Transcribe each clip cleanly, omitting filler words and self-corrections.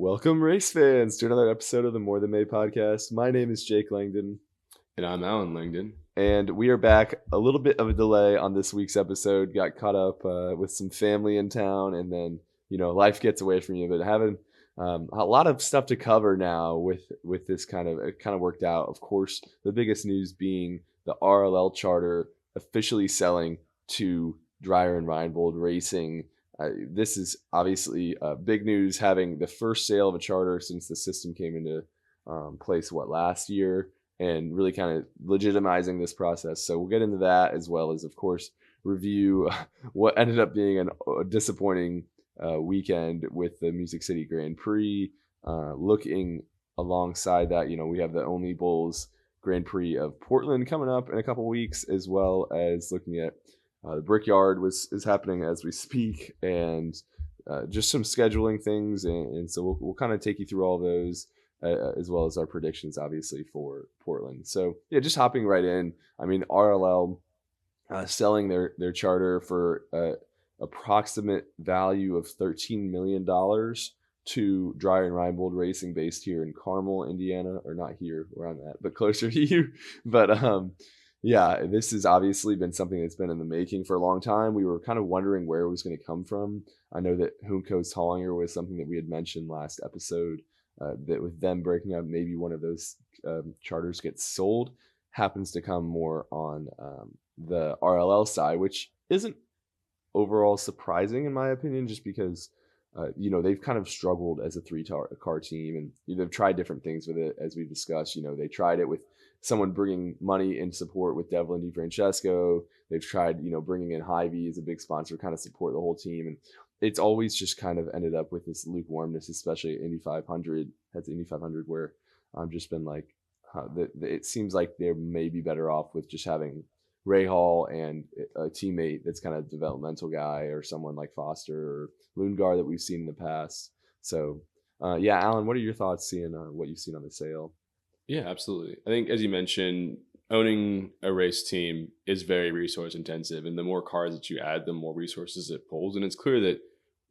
Welcome, race fans, to another episode of the More Than May podcast. My name is Jake Langdon, And I'm Alan Langdon. and we are back. A little bit of a delay on this week's episode. Got caught up with some family in town, and then life gets away from you. But having a lot of stuff to cover now with this it kind of worked out. Of course, the biggest news being the RLL charter officially selling to Dreyer and Reinbold Racing. This is obviously big news, having the first sale of a charter since the system came into place last year, and really kind of legitimizing this process. So we'll get into that, as well as, of course, review what ended up being a disappointing weekend with the Music City Grand Prix. Looking alongside that, we have the Only Bulls Grand Prix of Portland coming up in a couple weeks, as well as looking at the Brickyard is happening as we speak, and just some scheduling things. And so we'll kind of take you through all those, as well as our predictions, obviously, for Portland. So, yeah, just hopping right in. I mean, RLL selling their charter for approximate value of $13 million to Dreyer and Reinbold Racing, based here in Carmel, Indiana, or not here where I'm at, but closer to you. But yeah, this has obviously been something that's been in the making for a long time. We were kind of wondering where it was going to come from. I know that Humco's Tollinger was something that we had mentioned last episode, that with them breaking up, maybe one of those charters gets sold. Happens to come more on the RLL side, which isn't overall surprising in my opinion, just because they've kind of struggled as a three-car team, and they've tried different things with it, as we've discussed. They tried it with someone bringing money in support with Devlin DeFrancesco. They've tried, bringing in Hy-Vee as a big sponsor, kind of support the whole team. And it's always just kind of ended up with this lukewarmness, especially at Indy 500, where I've just been like, it seems like they may be better off with just having Ray Hall and a teammate that's kind of developmental guy, or someone like Foster or Lundgaard that we've seen in the past. So, yeah, Alan, what are your thoughts seeing what you've seen on the sale? Yeah, absolutely. I think, as you mentioned, owning a race team is very resource intensive, and the more cars that you add, the more resources it pulls. And it's clear that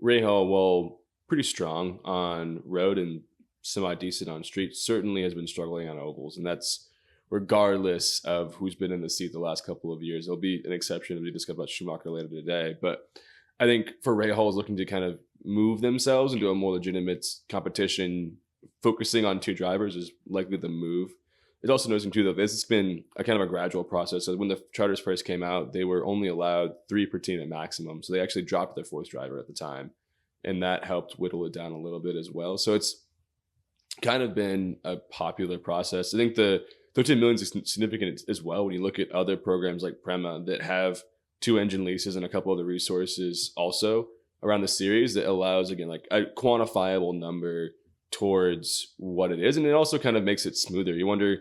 Ray Hall, while pretty strong on road and semi-decent on street, certainly has been struggling on ovals, and that's regardless of who's been in the seat the last couple of years. There'll be an exception, as we discuss about Schumacher later today. But I think for Ray Hall is looking to kind of move themselves into a more legitimate competition, focusing on two drivers is likely the move. It's also noticing too, though, this has been a kind of a gradual process. So when the charters first came out, they were only allowed 3 per team at maximum. So they actually dropped their fourth driver at the time, and that helped whittle it down a little bit as well. So it's kind of been a popular process. I think the 13 million is significant as well when you look at other programs like Prema that have 2 engine leases and a couple other resources also around the series that allows, again, like a quantifiable number towards what it is. And it also kind of makes it smoother. You wonder,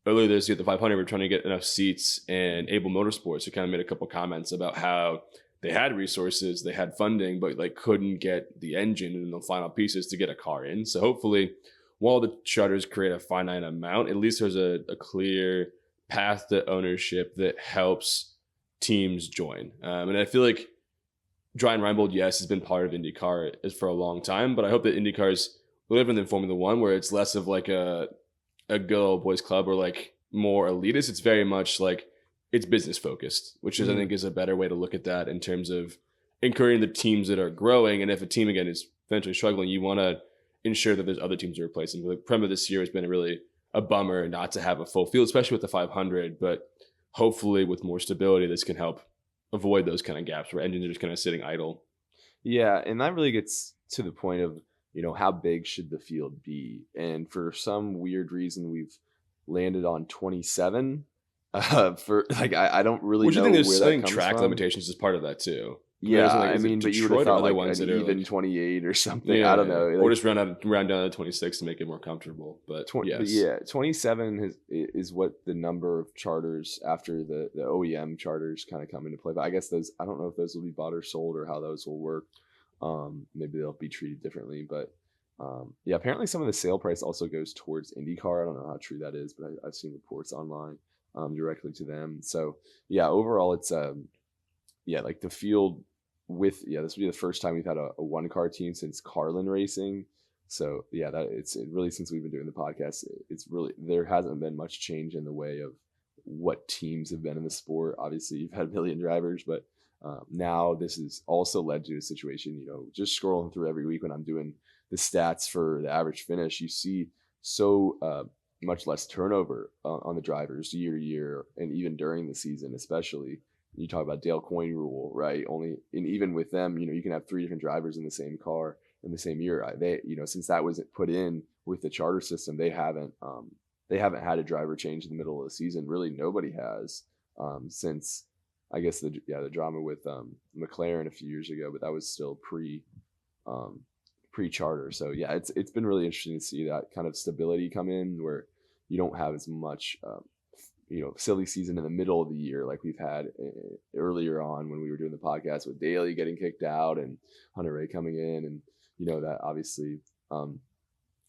earlier this year at the 500, we're trying to get enough seats, and Able Motorsports, who kind of made a couple comments about how they had resources, they had funding, but like couldn't get the engine and the final pieces to get a car in. So hopefully, while the charters create a finite amount, at least there's a clear path to ownership that helps teams join. And I feel like Dreyer Reinbold, yes, has been part of IndyCar for a long time, but I hope that IndyCar's living in Formula One, where it's less of like a good old boys club or like more elitist. It's very much like it's business focused, which is I think is a better way to look at that in terms of encouraging the teams that are growing. And if a team, again, is eventually struggling, you want to ensure that there's other teams to replace them. The Prema this year has been really a bummer not to have a full field, especially with the 500, but hopefully with more stability, this can help avoid those kind of gaps where engines are just kind of sitting idle. Yeah, and that really gets to the point of, how big should the field be? And for some weird reason, we've landed on 27. For like, I don't really know where that comes track from. limitations is part of that too. Yeah, I mean, but you would have thought like ones an even like 28 or something. Yeah, I don't know. Or just round down to 26 to make it more comfortable. But yes. 27 is what the number of charters after the OEM charters kind of come into play. But I guess those, I don't know if those will be bought or sold or how those will work. Maybe they'll be treated differently. But yeah, apparently some of the sale price also goes towards IndyCar. I don't know how true that is, but I've seen reports online directly to them. So yeah, overall it's like the field. This will be the first time we've had a one car team since Carlin Racing So yeah, really, since we've been doing the podcast, it's really, there hasn't been much change in the way of what teams have been in the sport. Obviously, you've had a million drivers, but now this has also led to a situation, just scrolling through every week when I'm doing the stats for the average finish, you see so much less turnover on the drivers year to year, and even during the season, especially. You talk about Dale Coyne rule, right? And even with them, you can have 3 different drivers in the same car in the same year. Since that was put in with the charter system, they haven't had a driver change in the middle of the season. Really, nobody has since, I guess, the drama with McLaren a few years ago, but that was still pre-charter. So yeah, it's been really interesting to see that kind of stability come in, where you don't have as much silly season in the middle of the year like we've had earlier on when we were doing the podcast with Daly getting kicked out and Hunter Ray coming in, and that obviously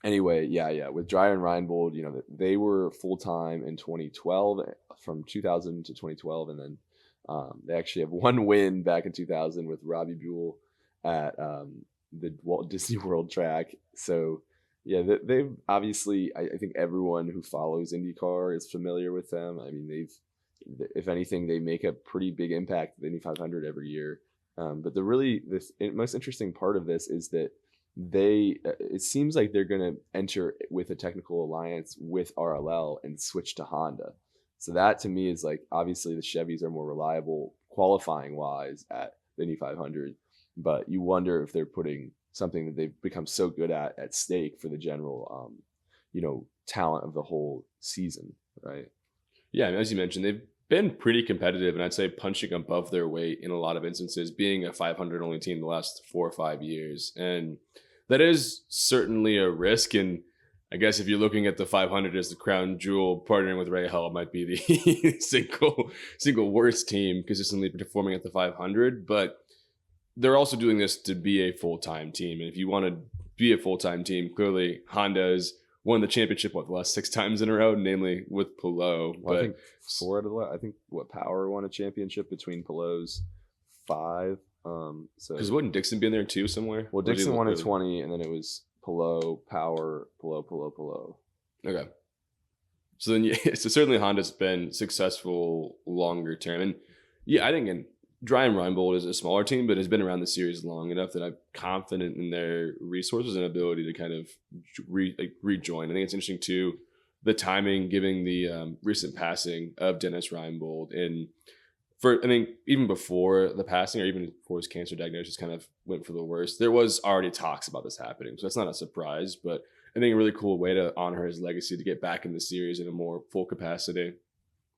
anyway, with Dreyer and Reinbold, they were full-time in 2012, from 2000 to 2012, and then they actually have one win back in 2000 with Robbie Buell at the Walt Disney World track. So yeah, they've obviously, I think everyone who follows IndyCar is familiar with them. I mean, if anything, they make a pretty big impact with Indy 500 every year. But the most interesting part of this is that it seems like they're going to enter with a technical alliance with RLL and switch to Honda. So that to me is like, obviously the Chevys are more reliable qualifying wise at the Indy 500, but you wonder if they're putting something that they've become so good at stake for the general, talent of the whole season, right? Yeah, I mean, as you mentioned, they've been pretty competitive, and I'd say punching above their weight in a lot of instances, being a 500 only team the last 4 or 5 years. And that is certainly a risk. And I guess if you're looking at the 500 as the crown jewel, partnering with RLL might be the single worst team consistently performing at the 500. But they're also doing this to be a full-time team. And if you want to be a full-time team, clearly Honda has won the championship, the last 6 times in a row, namely with Palou. Well, I think 4 out of the last. I think Power won a championship between Palou's 5. Because wouldn't Dixon be in there too somewhere? Well, Dixon won in 20, and then it was Palou, Power, Palou. Okay. So then, so certainly Honda's been successful longer term. And yeah, I think Dreyer Reinbold is a smaller team, but has been around the series long enough that I'm confident in their resources and ability to kind of rejoin. I think it's interesting too, the timing, given the recent passing of Dennis Reinbold. And I think even before the passing, or even before his cancer diagnosis kind of went for the worst, there was already talks about this happening. So that's not a surprise, but I think a really cool way to honor his legacy, to get back in the series in a more full capacity.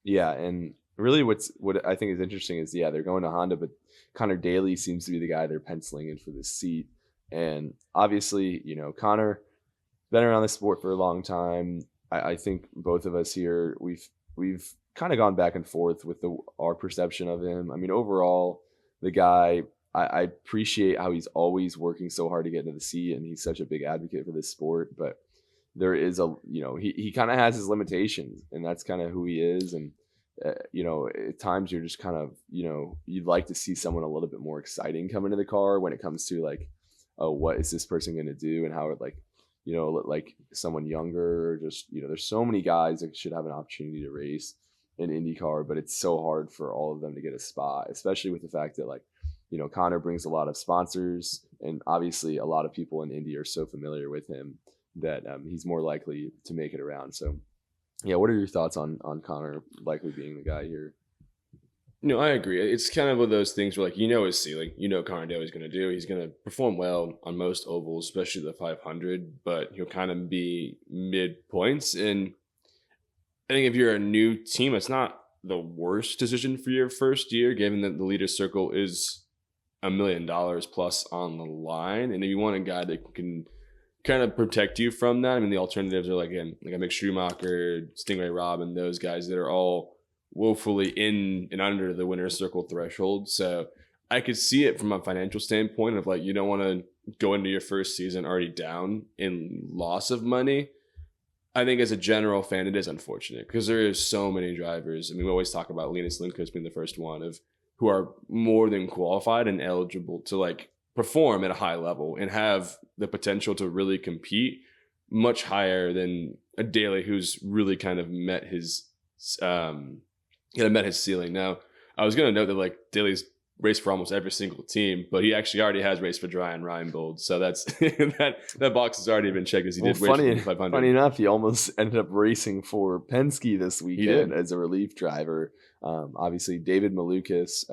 Yeah, and really what I think is interesting is, they're going to Honda, but Connor Daly seems to be the guy they're penciling in for this seat. And obviously, Connor been around the sport for a long time. I think both of us here, we've kind of gone back and forth with our perception of him. I mean, overall, the guy, I appreciate how he's always working so hard to get into the seat, and he's such a big advocate for this sport. But there is he kind of has his limitations, and that's kind of who he is. And at times you're just kind of, you'd like to see someone a little bit more exciting come into the car when it comes to like, oh, what is this person going to do, and how it like someone younger, or just, there's so many guys that should have an opportunity to race in IndyCar, but it's so hard for all of them to get a spot, especially with the fact that Connor brings a lot of sponsors, and obviously a lot of people in Indy are so familiar with him that he's more likely to make it around. So yeah, what are your thoughts on Connor likely being the guy here? No, I agree. It's kind of one of those things where, his ceiling, Connor Daly's going to do. He's going to perform well on most ovals, especially the 500, but he'll kind of be mid points. And I think if you're a new team, it's not the worst decision for your first year, given that the leader's circle is $1 million plus on the line. And if you want a guy that can kind of protect you from that, I mean, the alternatives are like a Mick Schumacher, Stingray Robb, and those guys that are all woefully in and under the winner's circle threshold. So I could see it from a financial standpoint of you don't want to go into your first season already down in loss of money. I think as a general fan, it is unfortunate because there is so many drivers. I mean, we always talk about Linus Lindqvist being the first one who are more than qualified and eligible to perform at a high level and have the potential to really compete much higher than a Daly who's really kind of met his ceiling. Now, I was going to note that like Daly's raced for almost every single team, but he actually already has raced for Dreyer Reinbold, so that's that box has already been checked as he did race for 500. Funny enough, he almost ended up racing for Penske this weekend as a relief driver. Obviously, David Malukas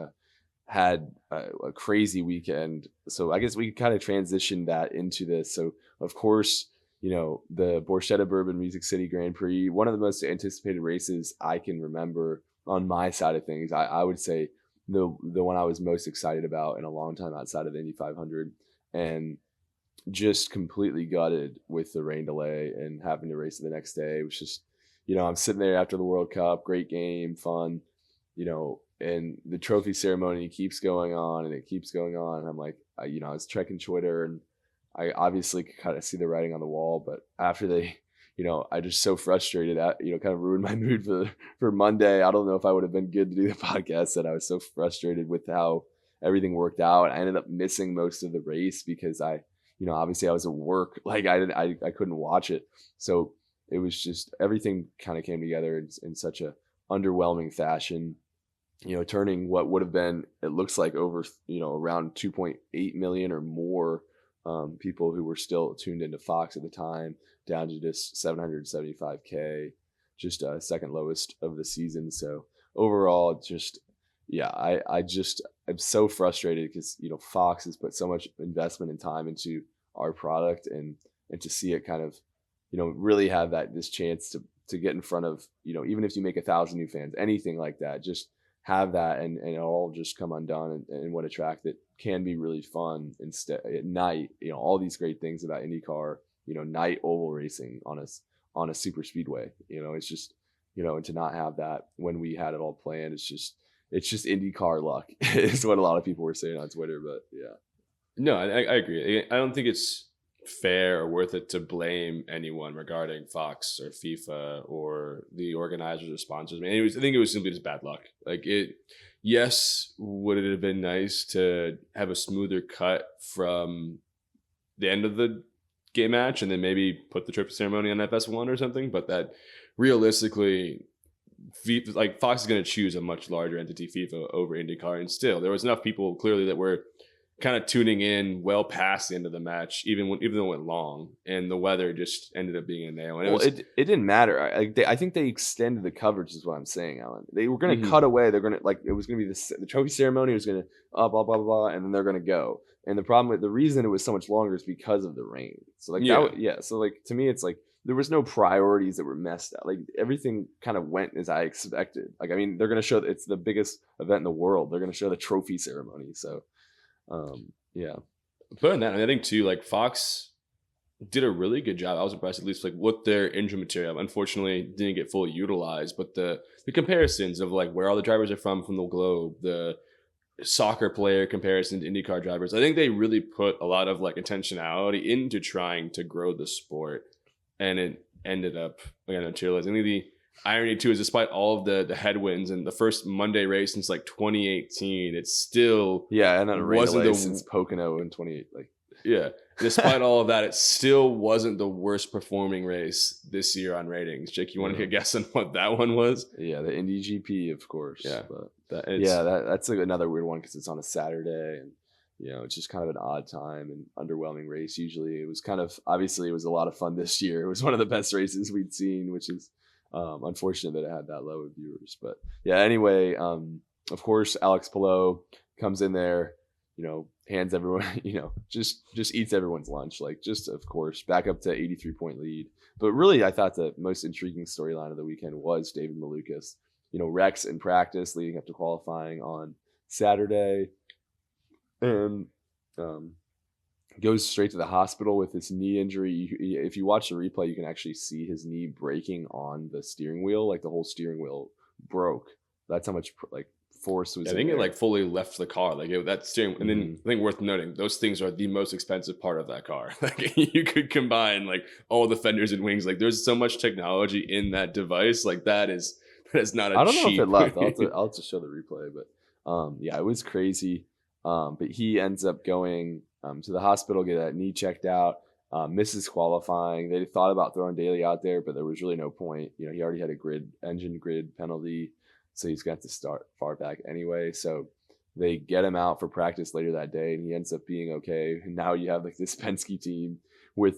had a crazy weekend, so I guess we kind of transitioned that into this. So, of course, the Borchetta Bourbon Music City Grand Prix, one of the most anticipated races I can remember on my side of things. I would say the one I was most excited about in a long time outside of the Indy 500, and just completely gutted with the rain delay and having to race it the next day. It was just, I'm sitting there after the World Cup, great game, fun, and the trophy ceremony keeps going on and it keeps going on. And I'm like, I was checking Twitter and I obviously could kind of see the writing on the wall, but after they, I just so frustrated at, kind of ruined my mood for Monday. I don't know if I would have been good to do the podcast, that I was so frustrated with how everything worked out. I ended up missing most of the race because obviously I was at work. Like I couldn't watch it. So it was just, everything kind of came together in such a underwhelming fashion, turning what would have been, it looks like over, around 2.8 million or more people who were still tuned into Fox at the time, down to just 775K, just second lowest of the season. So overall, just, I'm so frustrated because, Fox has put so much investment and time into our product, and to see it kind of, really have this chance to get in front of, even if you make 1,000 new fans, anything like that, just have that and it'll all just come undone, and what a track that can be really fun instead at night, all these great things about IndyCar, night oval racing on a super speedway, it's just, and to not have that when we had it all planned, it's just IndyCar luck is what a lot of people were saying on Twitter. But yeah. No, I agree. I don't think it's fair or worth it to blame anyone regarding Fox or FIFA or the organizers or sponsors. I think it was simply just bad luck. Yes, would it have been nice to have a smoother cut from the end of the game match and then maybe put the trophy ceremony on FS1 or something? But that realistically, Fox is going to choose a much larger entity, FIFA, over IndyCar, and still there was enough people clearly that were kind of tuning in well past the end of the match, even though it went long, and the weather just ended up being a nail. And it didn't matter. I think they extended the coverage, is what I'm saying, Alan. They were going to cut away. They're going to, it was going to be the trophy ceremony was going to blah blah blah blah, and then they're going to go. And the reason it was so much longer is because of the rain. So So to me, it's like there was no priorities that were messed up. Like everything kind of went as I expected. They're going to show that it's the biggest event in the world. They're going to show the trophy ceremony. So. But in that, I think too, Fox did a really good job. I was impressed, at least with their engine material. Unfortunately, didn't get fully utilized, but the comparisons of where all the drivers are from the globe, the soccer player comparison to IndyCar drivers, I think they really put a lot of intentionality into trying to grow the sport, and it ended up materializing. The irony too is, despite all of the headwinds and the first Monday race since 2018, it's still and then wasn't since Pocono in 28. Despite all of that, it still wasn't the worst performing race this year on ratings. Jake, you want to take a guess on what that one was? The Indy GP, of course. But that's another weird one because it's on a Saturday, and it's just kind of an odd time and underwhelming race. Usually it was obviously it was a lot of fun this year. It was one of the best races we'd seen, which is unfortunate that it had that low of viewers. But anyway, of course, Alex Palou comes in there, hands everyone, just eats everyone's lunch. Of course, back up to 83-point lead. But really, I thought the most intriguing storyline of the weekend was David Malukas. Wrecks in practice leading up to qualifying on Saturday, and goes straight to the hospital with this knee injury. If you watch the replay, you can actually see his knee breaking on the steering wheel. The whole steering wheel broke. That's how much force was. I think it fully left the car. That steering. And then I think worth noting, those things are the most expensive part of that car. You could combine all the fenders and wings. There's so much technology in that device. That is not a. I don't know if it left. I'll have to show the replay, but it was crazy. But he ends up going to the hospital, get that knee checked out, misses qualifying. They thought about throwing Daly out there, but there was really no point. You know, he already had a engine grid penalty, so he's got to start far back anyway. So they get him out for practice later that day, and he ends up being okay. And now you have like this Penske team with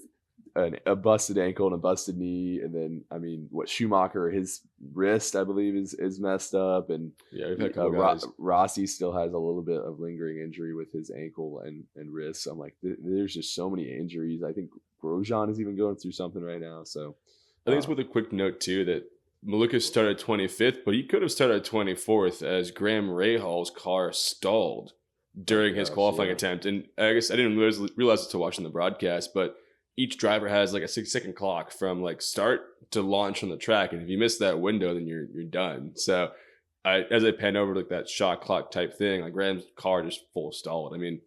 a busted ankle and a busted knee, and then Schumacher, his wrist I believe is messed up, and yeah, we've had a couple guys. Rossi still has a little bit of lingering injury with his ankle and wrist. So I'm like, there's just so many injuries. I think Grosjean is even going through something right now. So I think it's with a quick note too that Maluka started 25th, but he could have started 24th as Graham Rahal's car stalled during his qualifying attempt. And I guess I didn't realize it until watching the broadcast, but each driver has like a 6-second clock from like start to launch on the track. And if you miss that window, then you're done. So as I pan over like that shot clock type thing, like Graham's car just full stalled. I mean,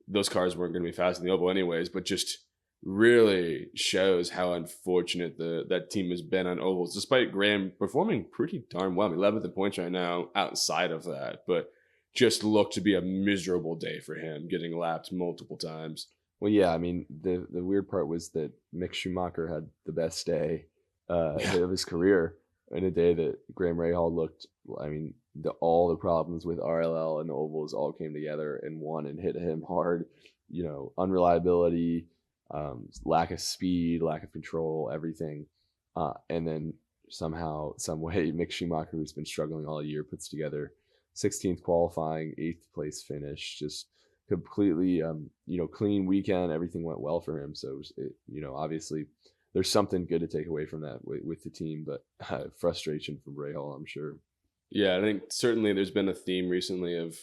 those cars weren't going to be fast in the oval anyways, but just really shows how unfortunate that team has been on ovals, despite Graham performing pretty darn well. 11th in points right now outside of that, but just looked to be a miserable day for him, getting lapped multiple times. Well, yeah, I mean, the weird part was that Mick Schumacher had the best day of his career in a day that Graham Rahal looked, I mean, all the problems with RLL and the ovals all came together and won and hit him hard. You know, unreliability, lack of speed, lack of control, everything. And then somehow, some way, Mick Schumacher, who's been struggling all year, puts together 16th qualifying, 8th place finish, just completely clean weekend. Everything went well for him, so obviously there's something good to take away from that with the team, but frustration from Rahal, I'm sure. Yeah, I think certainly there's been a theme recently of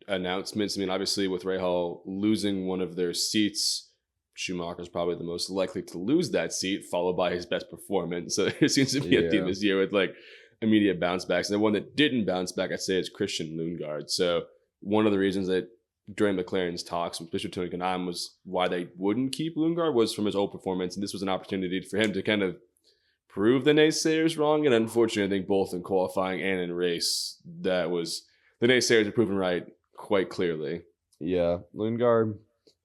announcements. I mean, obviously with Rahal losing one of their seats, Schumacher's probably the most likely to lose that seat, followed by his best performance. So there seems to be a theme this year with like immediate bounce backs. And the one that didn't bounce back, I'd say, is Christian Lundgaard. So one of the reasons that during McLaren's talks with Mr. Tony Kanaan was why they wouldn't keep Lundgaard was from his old performance. And this was an opportunity for him to kind of prove the naysayers wrong. And unfortunately, I think both in qualifying and in race, that was the naysayers are proven right quite clearly. Yeah, Lundgaard,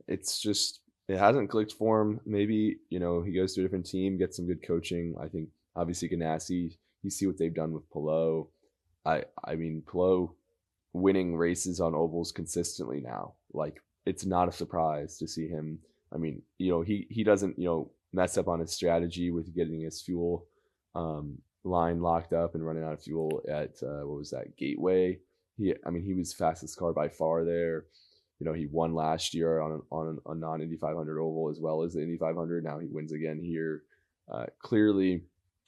it's just, it hasn't clicked for him. Maybe, he goes to a different team, gets some good coaching. I think obviously Ganassi, you see what they've done with Palou. I mean, Palou winning races on ovals consistently now. Like, it's not a surprise to see him. I mean, he doesn't, mess up on his strategy with getting his fuel line locked up and running out of fuel at Gateway. He was fastest car by far there. He won last year on a non-Indy 500 oval as well as the Indy 500. Now he wins again here. Clearly,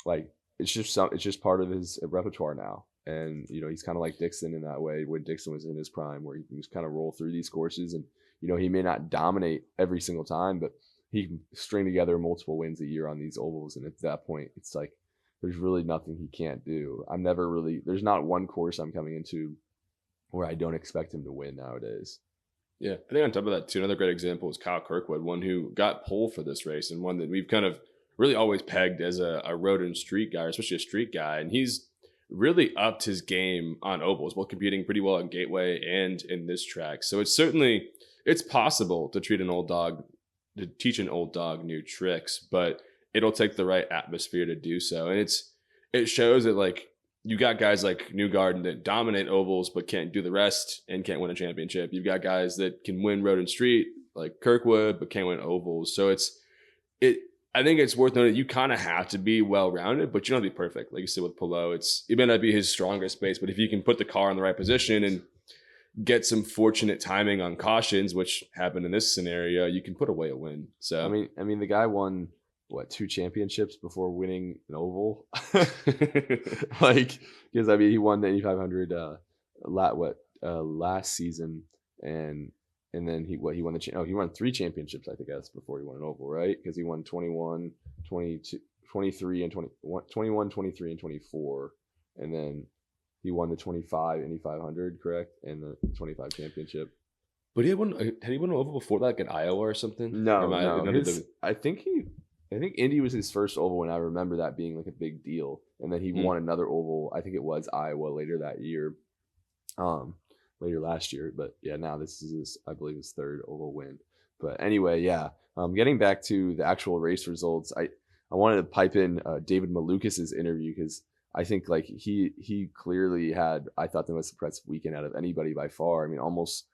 like, it's just part of his repertoire now. And, he's kind of like Dixon in that way when Dixon was in his prime, where he can just kind of roll through these courses. And, he may not dominate every single time, but he can string together multiple wins a year on these ovals. And at that point, it's like there's really nothing he can't do. There's not one course I'm coming into where I don't expect him to win nowadays. Yeah, I think on top of that, too, another great example is Kyle Kirkwood, one who got pole for this race and one that we've kind of really always pegged as a road and street guy, especially a street guy. And he's really upped his game on ovals, while competing pretty well at Gateway and in this track. So it's possible to teach an old dog new tricks, but it'll take the right atmosphere to do so. And it shows that, like, you got guys like Newgarden that dominate ovals but can't do the rest and can't win a championship. You've got guys that can win road and street like Kirkwood but can't win ovals. So I think it's worth noting that you kind of have to be well-rounded, but you don't have to be perfect. Like you said with Palou, it may not be his strongest space, but if you can put the car in the right position and get some fortunate timing on cautions, which happened in this scenario, you can put away a win. So I mean, the guy won 2 championships before winning an oval. Like, because he won the Indy 500 last season, and then he won he won 3 championships, I think that's before he won an oval, right? Because he won 21, 22, 23 and 21, 23 and 24, and then he won the 25 Indy 500, correct, and the 25 championship. But had he won an oval before that, like in Iowa or something? No. I think Indy was his first oval, and I remember that being like a big deal. And then he won another oval. I think it was Iowa later that year. later last year. But yeah, now this is I believe his third oval win. But anyway, yeah. Getting back to the actual race results, I wanted to pipe in David Malukas's interview because I think like he clearly had, I thought, the most impressive weekend out of anybody by far. I mean, almost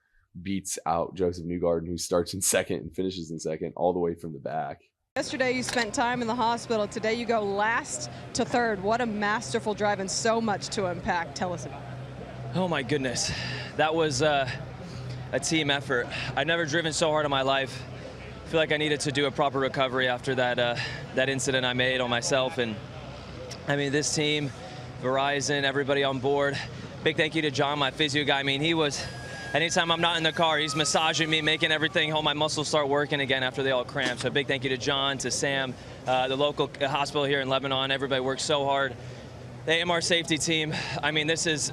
beats out Joseph Newgarden, who starts in second and finishes in second all the way from the back. Yesterday you spent time in the hospital. Today you go last to third. What a masterful drive and so much to unpack. Tell us about it. Oh my goodness. That was a team effort. I've never driven so hard in my life. I feel like I needed to do a proper recovery after that incident I made on myself. And I mean, this team, Verizon, everybody on board. Big thank you to John, my physio guy. I mean, he was, anytime I'm not in the car, he's massaging me, making everything, all my muscles start working again after they all cramp. So big thank you to John, to Sam, the local hospital here in Lebanon. Everybody works so hard. The AMR safety team, I mean, it's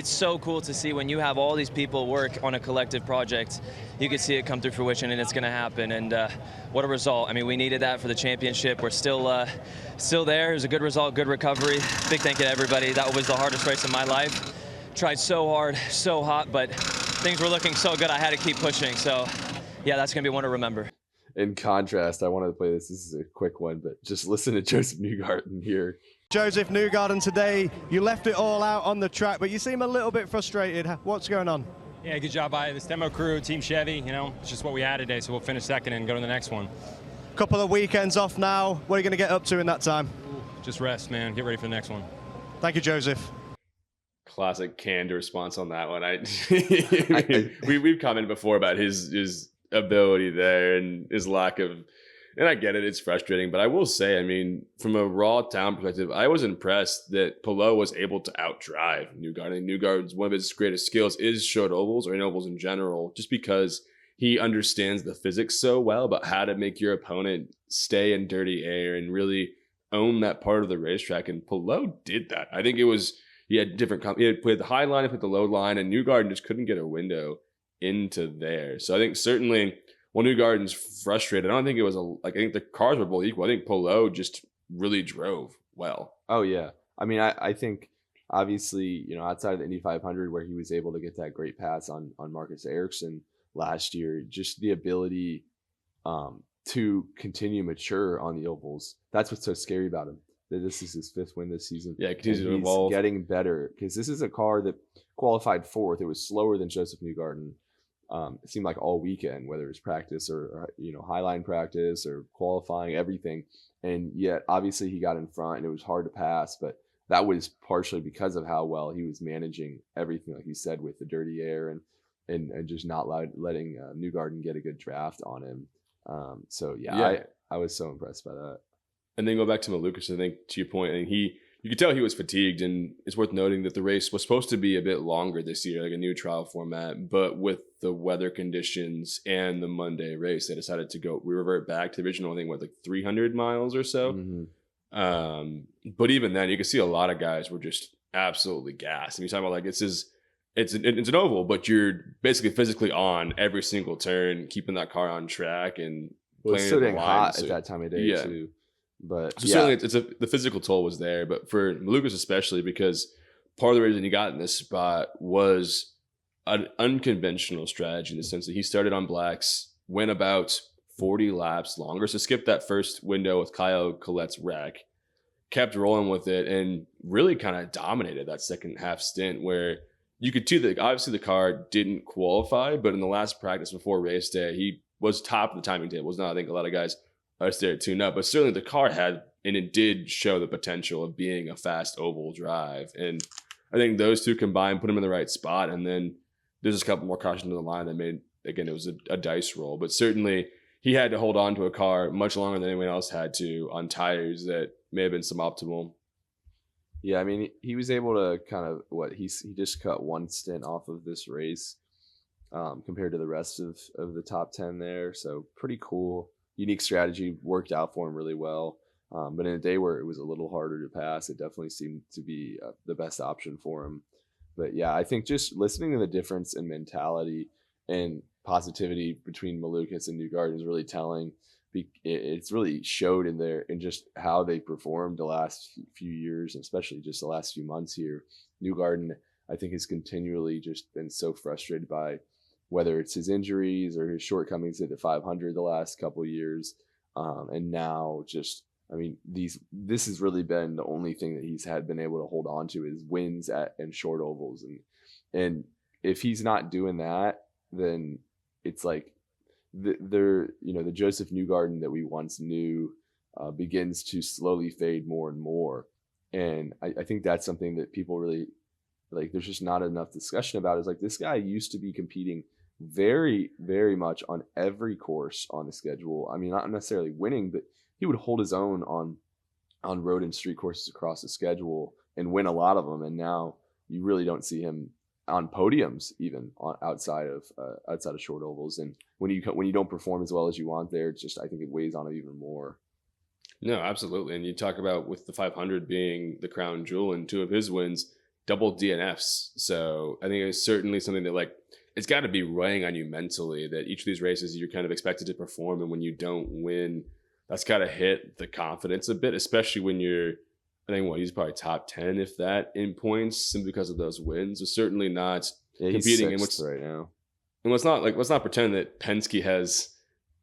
so cool to see when you have all these people work on a collective project. You can see it come through fruition, and it's going to happen. And what a result. I mean, we needed that for the championship. We're still there. It was a good result, good recovery. Big thank you to everybody. That was the hardest race of my life. Tried so hard, so hot, but things were looking so good I had to keep pushing. So, yeah, that's going to be one to remember. In contrast, I wanted to play this. This is a quick one, but just listen to Joseph Newgarden here. Joseph Newgarden today, you left it all out on the track, but you seem a little bit frustrated. What's going on? Yeah, good job by this demo crew, Team Chevy. You know, it's just what we had today, so we'll finish second and go to the next one. Couple of weekends off now. What are you going to get up to in that time? Just rest, man. Get ready for the next one. Thank you, Joseph. Classic canned response on that one. We've commented before about his ability there and his lack of, and I get it, it's frustrating, but I will say, I mean, from a raw talent perspective, I was impressed that Palou was able to outdrive Newgarden. Newgarden's one of his greatest skills is short ovals or in ovals in general, just because he understands the physics so well about how to make your opponent stay in dirty air and really own that part of the racetrack. And Palou did that. I think he had different, he had played the high line, he played the low line, and Newgarden just couldn't get a window into there. So I think certainly, well, Newgarden's frustrated. I don't think it was I think the cars were both equal. I think Palou just really drove well. Oh yeah. I mean, I think obviously, you know, outside of the Indy 500 where he was able to get that great pass on Marcus Ericsson last year, just the ability to continue mature on the ovals. That's what's so scary about him. That this is his fifth win this season. Yeah, he continues to evolve. Getting better because this is a car that qualified fourth. It was slower than Joseph Newgarden. It seemed like all weekend, whether it's practice or you know, highline practice or qualifying, everything. And yet, obviously, he got in front and it was hard to pass. But that was partially because of how well he was managing everything, like you said, with the dirty air and just not letting Newgarden get a good draft on him. So yeah. I was so impressed by that. And then go back to Malukas, I think, to your point, and you could tell he was fatigued, and it's worth noting that the race was supposed to be a bit longer this year, like a new trial format, but with the weather conditions and the Monday race, they decided to revert back to the original, I think, like 300 miles or so. Mm-hmm. But even then, you could see a lot of guys were just absolutely gassed. I mean, you're talking about like, it's an oval, but you're basically physically on every single turn, keeping that car on track and well, it's so dang hot at that time of day too. But so certainly the physical toll was there, but for Malukas especially, because part of the reason he got in this spot was an unconventional strategy in the sense that he started on blacks, went about 40 laps longer, so skipped that first window with Kyle Collette's wreck, kept rolling with it, and really kind of dominated that second half stint where you could see that obviously the car didn't qualify, but in the last practice before race day, he was top of the timing table. Was not, I think a lot of guys are there tuned up, but certainly the car had, and it did show the potential of being a fast oval drive. And I think those two combined put him in the right spot. And then there's just a couple more cautions to the line that made, again, it was a dice roll, but certainly he had to hold on to a car much longer than anyone else had to on tires that may have been suboptimal. Yeah, I mean, he was able to kind of he just cut one stint off of this race compared to the rest of the top 10 there. So pretty cool. Unique strategy, worked out for him really well. But in a day where it was a little harder to pass, it definitely seemed to be the best option for him. But yeah, I think just listening to the difference in mentality and positivity between Malukas and Newgarden is really telling. It's really showed in just how they performed the last few years, and especially just the last few months here. Newgarden, I think has continually just been so frustrated by whether it's his injuries or his shortcomings at the 500 the last couple of years. And now just, I mean, this has really been the only thing that he's been able to hold on to is wins and short ovals. And if he's not doing that, then it's like the Joseph Newgarden that we once knew begins to slowly fade more and more. And I think that's something that people really like. There's just not enough discussion about. Is like, this guy used to be competing very, very much on every course on the schedule. I mean, not necessarily winning, but he would hold his own on road and street courses across the schedule and win a lot of them. And now you really don't see him on podiums even outside of short ovals. And when you don't perform as well as you want there, it's just, I think it weighs on it even more. No, absolutely. And you talk about with the 500 being the crown jewel and 2 of his wins, double DNFs. So I think it's certainly something that, like, it's got to be weighing on you mentally that each of these races you're kind of expected to perform. And when you don't win, that's got to hit the confidence a bit, especially when you're, I think, he's probably top 10, if that, in points simply because of those wins. So certainly not competing in what's right now. And let's not pretend that Penske has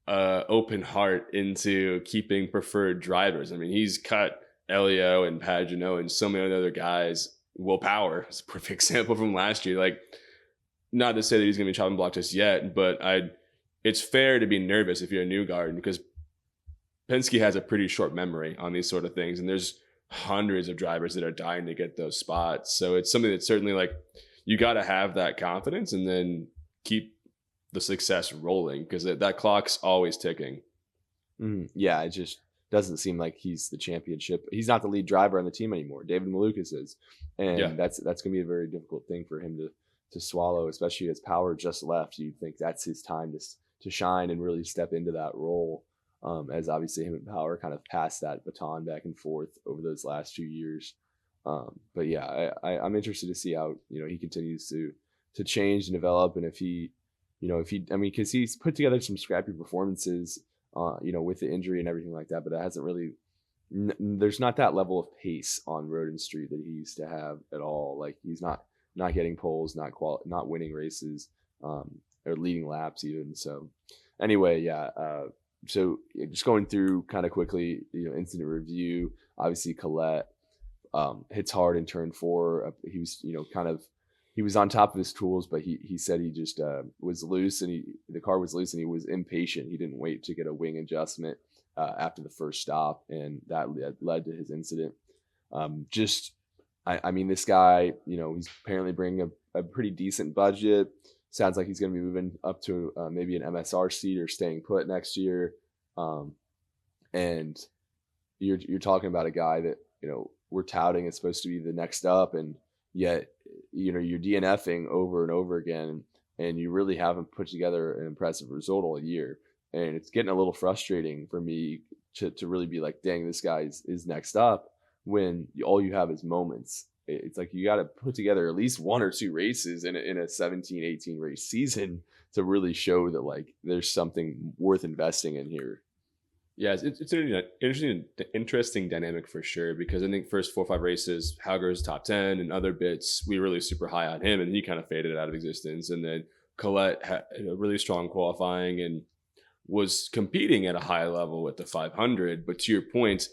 open heart into keeping preferred drivers. I mean, he's cut Elio and Pagenaud and so many other guys. Will Power is a perfect example from last year. Like, not to say that he's going to be chopping block just yet, but it's fair to be nervous if you're a Newgarden, because Penske has a pretty short memory on these sort of things, and there's hundreds of drivers that are dying to get those spots. So it's something that's certainly, like, you got to have that confidence and then keep the success rolling, because that clock's always ticking. Yeah, it just doesn't seem like he's the championship. He's not the lead driver on the team anymore. David Malukas is, and that's going to be a very difficult thing for him to swallow, especially as Power just left. You'd think that's his time to shine and really step into that role. As obviously him and Power kind of passed that baton back and forth over those last few years. But yeah, I'm interested to see how he continues to change and develop, and if he I mean, because he's put together some scrappy performances, with the injury and everything like that, but it hasn't really. There's not that level of pace on road and street that he used to have at all. Like, he's not getting poles, not winning races, or leading laps even. So anyway, yeah. So just going through kind of quickly, incident review. Obviously, Colette hits hard in turn 4. He was, he was on top of his tools, but he said he just was loose, and the car was loose, and he was impatient. He didn't wait to get a wing adjustment after the first stop, and that led to his incident. I mean, this guy, he's apparently bringing a pretty decent budget. Sounds like he's going to be moving up to maybe an MSR seat or staying put next year. And you're talking about a guy that, we're touting is supposed to be the next up, and yet, you're DNFing over and over again, and you really haven't put together an impressive result all year. And it's getting a little frustrating for me to really be like, dang, this guy is next up, when all you have is moments. It's like you got to put together at least 1 or 2 races in a 17, 18 race season to really show that, like, there's something worth investing in here. Yeah, it's an interesting dynamic for sure, because I think first 4 or 5 races, Hauger's top 10 and other bits, we were really super high on him, and he kind of faded out of existence. And then Colette had a really strong qualifying and was competing at a high level with the 500. But to your point,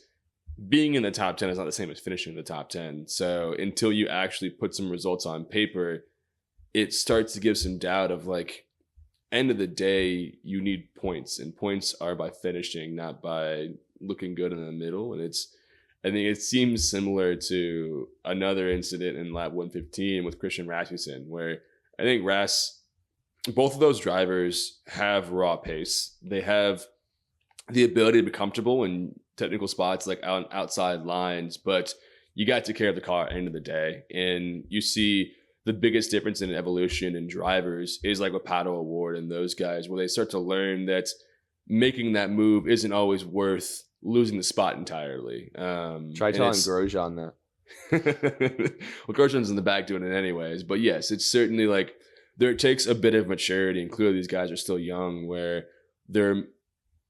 being in the top 10 is not the same as finishing in the top 10. So until you actually put some results on paper, it starts to give some doubt of, like, end of the day, you need points, and points are by finishing, not by looking good in the middle. And I think it seems similar to another incident in lap 115 with Christian Rasmussen, where I think both of those drivers have raw pace. They have the ability to be comfortable in technical spots, like outside lines, but you got to take care of the car at the end of the day. And you see the biggest difference in evolution in drivers is like with Pato O'Ward and those guys, where they start to learn that making that move isn't always worth losing the spot entirely. Try telling Grosjean that. Well, Grosjean's in the back doing it anyways. But yes, it's certainly like it takes a bit of maturity, and clearly these guys are still young, where they're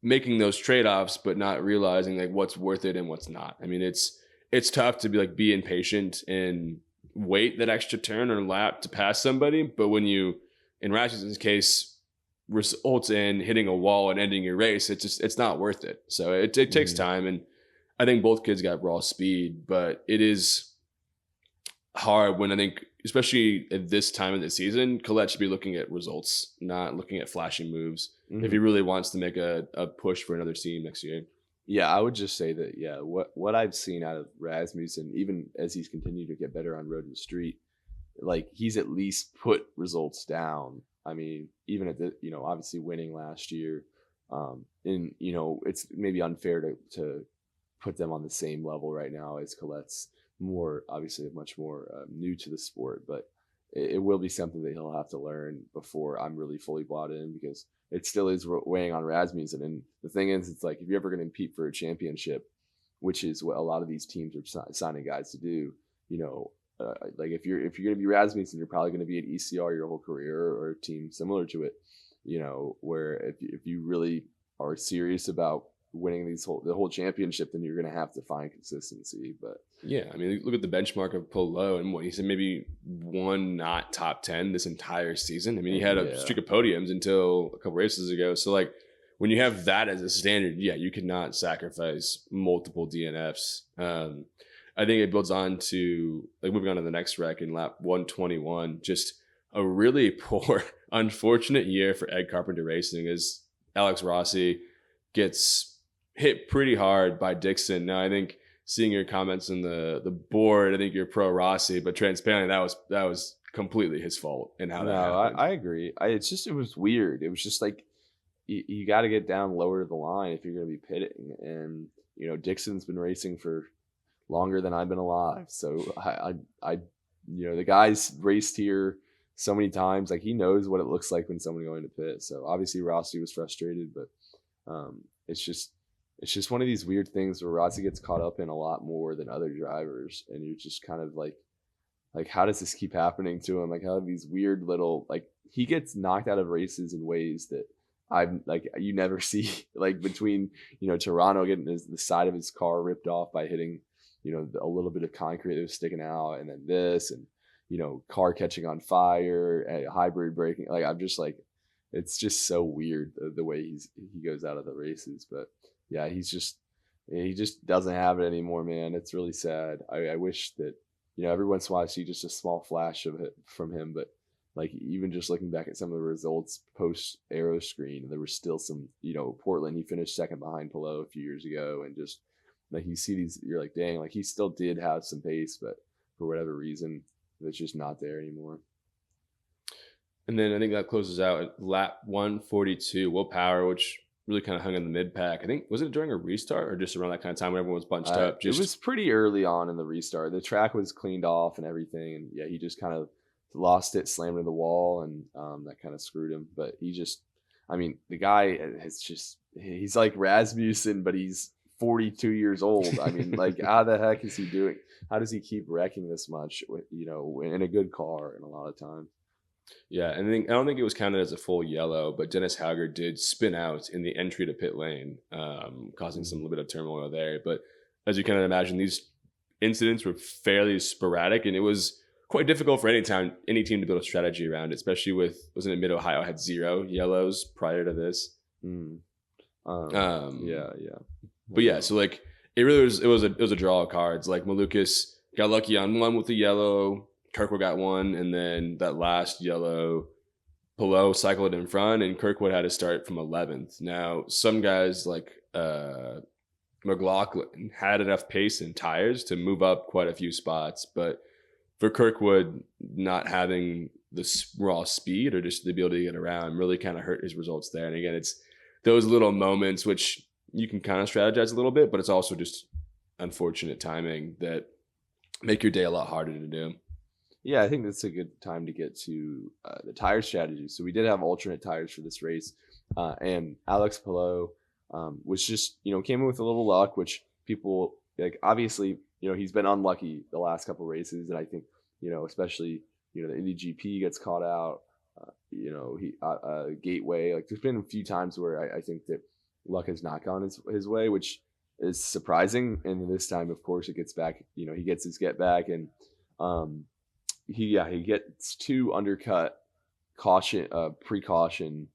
making those trade-offs but not realizing, like, what's worth it and what's not. I mean, it's tough to be impatient and wait that extra turn or lap to pass somebody. But when you, in Rasmussen's case, results in hitting a wall and ending your race, it's not worth it. So it takes time. And I think both kids got raw speed, but it is hard when I think, especially at this time of the season, Collette should be looking at results, not looking at flashing moves if he really wants to make a push for another team next year. Yeah, I would just say that, yeah, what I've seen out of Rasmussen, even as he's continued to get better on road and street, like he's at least put results down. I mean, even at the, obviously winning last year, and, it's maybe unfair to put them on the same level right now as Colette's obviously much more new to the sport, but it will be something that he'll have to learn before I'm really fully bought in, because it still is weighing on Rasmussen. And the thing is, it's like, if you're ever going to compete for a championship, which is what a lot of these teams are signing guys to do, like if you're going to be Rasmussen, you're probably going to be at ECR your whole career, or a team similar to it, where if you really are serious about winning the whole championship, then you're going to have to find consistency. But yeah, I mean, look at the benchmark of Polo, and what he said, maybe one not top 10 this entire season. I mean, he had a streak of podiums until a couple races ago. So like, when you have that as a standard, yeah, you cannot sacrifice multiple DNFs. I think it builds on to, like, moving on to the next wreck in lap 121, just a really poor, unfortunate year for Ed Carpenter Racing, as Alex Rossi gets hit pretty hard by Dixon. Now, I think, seeing your comments on the board, I think you're pro Rossi, but transparently, that was completely his fault in how that happened. I agree. It was weird. It was just like, you got to get down lower to the line if you're going to be pitting. And, Dixon's been racing for longer than I've been alive. So the guy's raced here so many times, like he knows what it looks like when someone going to pit. So obviously Rossi was frustrated, but it's just one of these weird things where Rossi gets caught up in a lot more than other drivers, and you're just kind of like how does this keep happening to him? Like, how these weird little, like, he gets knocked out of races in ways that I'm like, you never see, like between Toronto getting the side of his car ripped off by hitting a little bit of concrete that was sticking out, and then this, and car catching on fire, hybrid braking. Like, I'm just like, it's just so weird the way he goes out of the races. But yeah, he just doesn't have it anymore, man. It's really sad. I wish that every once in a while I see just a small flash of it from him, but like, even just looking back at some of the results post Aero Screen, there was still some, Portland, he finished second behind Pelot a few years ago, and just like, you see these, you're like, dang, like he still did have some pace, but for whatever reason, it's just not there anymore. And then I think that closes out at lap 142, Will Power, which really kind of hung in the mid pack. I think, was it during a restart or just around that kind of time when everyone was bunched up? It was pretty early on in the restart. The track was cleaned off and everything, and yeah, he just kind of lost it, slammed into the wall, and that kind of screwed him. But the guy he's like Rasmussen, but he's 42 years old. I mean, like, how the heck is he doing? How does he keep wrecking this much, in a good car and a lot of times? Yeah, and I don't think it was counted as a full yellow, but Dennis Hauger did spin out in the entry to pit lane, causing some little bit of turmoil there. But as you can imagine, these incidents were fairly sporadic, and it was quite difficult for any team to build a strategy around it, especially with, wasn't it Mid-Ohio had 0 yellows prior to this? Yeah. But yeah, so like, it really was a draw of cards. Like, Malukas got lucky on one with the yellow, Kirkwood got one, and then that last yellow, Pelot cycled in front, and Kirkwood had to start from 11th. Now, some guys like McLaughlin had enough pace and tires to move up quite a few spots, but for Kirkwood, not having the raw speed or just the ability to get around really kind of hurt his results there. And again, it's those little moments which you can kind of strategize a little bit, but it's also just unfortunate timing that make your day a lot harder to do. Yeah, I think that's a good time to get to the tire strategy. So we did have alternate tires for this race, and Alex Pelot was just, came in with a little luck, which people, like, obviously, he's been unlucky the last couple races, and I think, especially, the Indy GP gets caught out, Gateway, like, there's been a few times where I think that luck has not gone his way, which is surprising. And this time, of course, it gets back, he gets his get back, and he gets 2 undercut precaution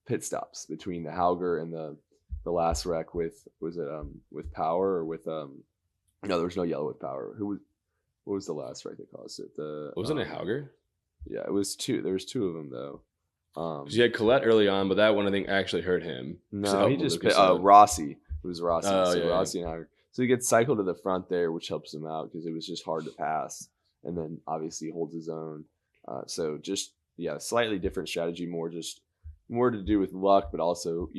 pit stops between the Hauger and the last wreck with with Power or with no, there was no yellow with Power. What was the last wreck that caused it? Wasn't it Hauger? Yeah, it was 2. There was 2 of them though. Because you had Collette early on, but that one I think actually hurt him. No, he just Rossi. It was Rossi. Oh, so yeah, Rossi and Hauger. So he gets cycled to the front there, which helps him out because it was just hard to pass. And then obviously he holds his own. So just slightly different strategy, more to do with luck, but also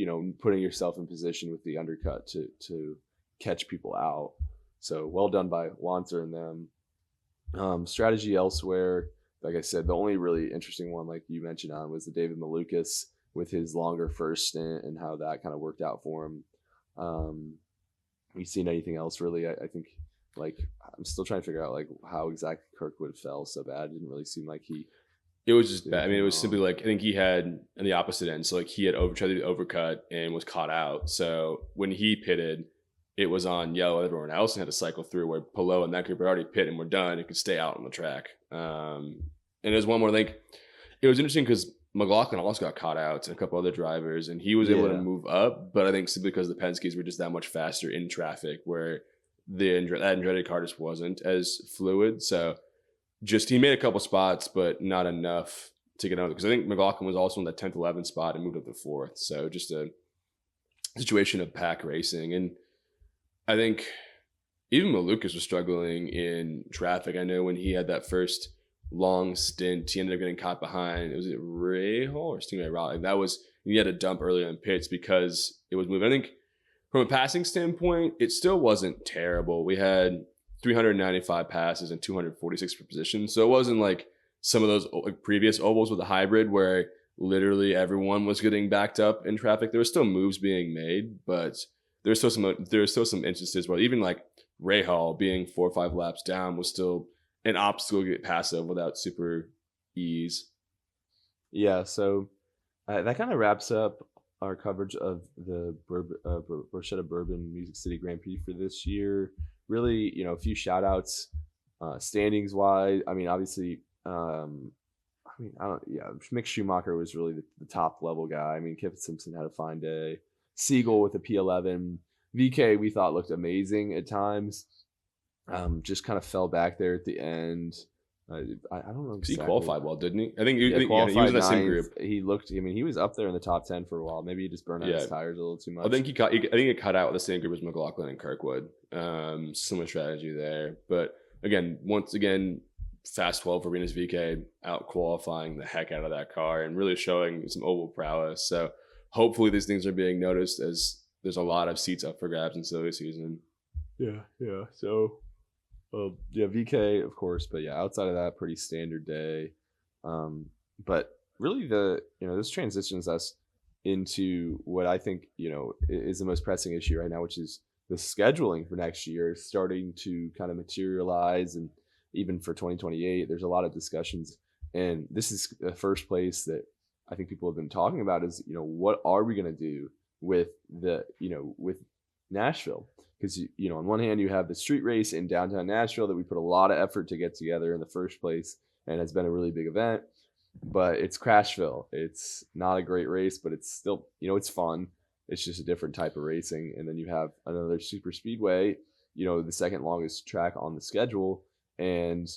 putting yourself in position with the undercut to catch people out. So well done by Wanzer and them. Strategy elsewhere. Like I said, the only really interesting one, like you mentioned, was the David Malukas with his longer first stint and how that kind of worked out for him. You seen anything else really? I think I'm still trying to figure out how exactly Kirkwood fell so bad. It didn't really seem like he. It was just bad. I mean, it was simply I think he had on the opposite end. So he had tried to do the overcut and was caught out. So when he pitted, it was on yellow. Everyone else had to cycle through where Pelot and that group had already pitted and were done. It could stay out on the track. And there's one more it was interesting because McLaughlin also got caught out and a couple other drivers, and he was able to move up. But I think simply because the Penske's were just that much faster in traffic, where that Andretti car just wasn't as fluid. So he made a couple spots, but not enough to get out. Because I think McLaughlin was also in the 10th, 11th spot and moved up to 4th. So just a situation of pack racing. And I think even Malukas was struggling in traffic. I know when he had that first long stint, he ended up getting caught behind. Was it Rahal or Stingray Raleigh? That was, he had a dump earlier in pits because it was moving. I think from a passing standpoint, it still wasn't terrible. We had 395 passes and 246 per position. So it wasn't like some of those previous ovals with a hybrid where literally everyone was getting backed up in traffic. There were still moves being made, but there's still some instances where even Rahal being 4 or 5 laps down was still an obstacle to get past without super ease. Yeah, so that kind of wraps up our coverage of the Borchetta Bourbon Music City Grand Prix for this year. Really, a few shout outs standings wise. I mean, obviously, Mick Schumacher was really the top level guy. I mean, Kip Simpson had a fine day. Siegel with a P11. VK we thought looked amazing at times. Just kind of fell back there at the end. I don't know exactly. He qualified well, didn't he? I think he was in that same group. He looked. I mean, he was up there in the top 10 for a while. Maybe he just burned out his tires a little too much. I think he cut out with the same group as McLaughlin and Kirkwood. Similar strategy there, but once again, fast 12 for Venus VK, out qualifying the heck out of that car and really showing some oval prowess. So hopefully these things are being noticed as there's a lot of seats up for grabs in silly season. Yeah. So. VK, of course, but outside of that, pretty standard day. But really, this transitions us into what I think is the most pressing issue right now, which is the scheduling for next year is starting to kind of materialize, and even for 2028, there's a lot of discussions, and this is the first place that I think people have been talking about is what are we going to do with with Nashville. Because, on one hand, you have the street race in downtown Nashville that we put a lot of effort to get together in the first place and has been a really big event. But it's Crashville. It's not a great race, but it's still, it's fun. It's just a different type of racing. And then you have another super speedway, the second longest track on the schedule, and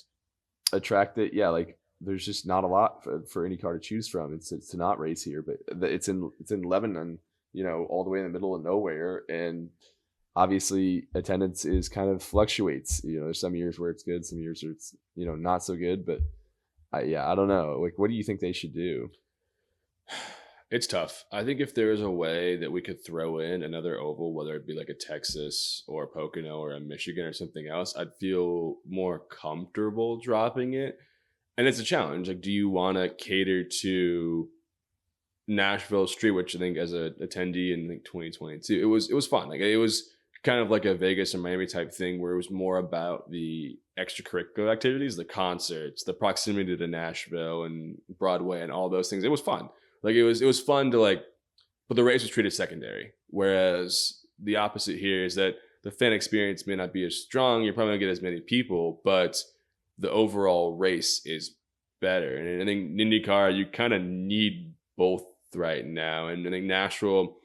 a track that, there's just not a lot for any car to choose from. It's to not race here, but it's in Lebanon, all the way in the middle of nowhere. And obviously attendance is kind of fluctuates. There's some years where it's good, some years where it's, not so good, but I don't know. What do you think they should do? It's tough. I think if there is a way that we could throw in another oval, whether it be like a Texas or a Pocono or a Michigan or something else, I'd feel more comfortable dropping it. And it's a challenge. Do you want to cater to Nashville Street, which I think as an attendee in 2022, it was fun. It was kind of like a Vegas or Miami type thing where it was more about the extracurricular activities, the concerts, the proximity to Nashville and Broadway and all those things. It was fun. It was fun to but the race was treated secondary. Whereas the opposite here is that the fan experience may not be as strong. You're probably not going to get as many people, but the overall race is better. And I think IndyCar, you kind of need both right now. And I think Nashville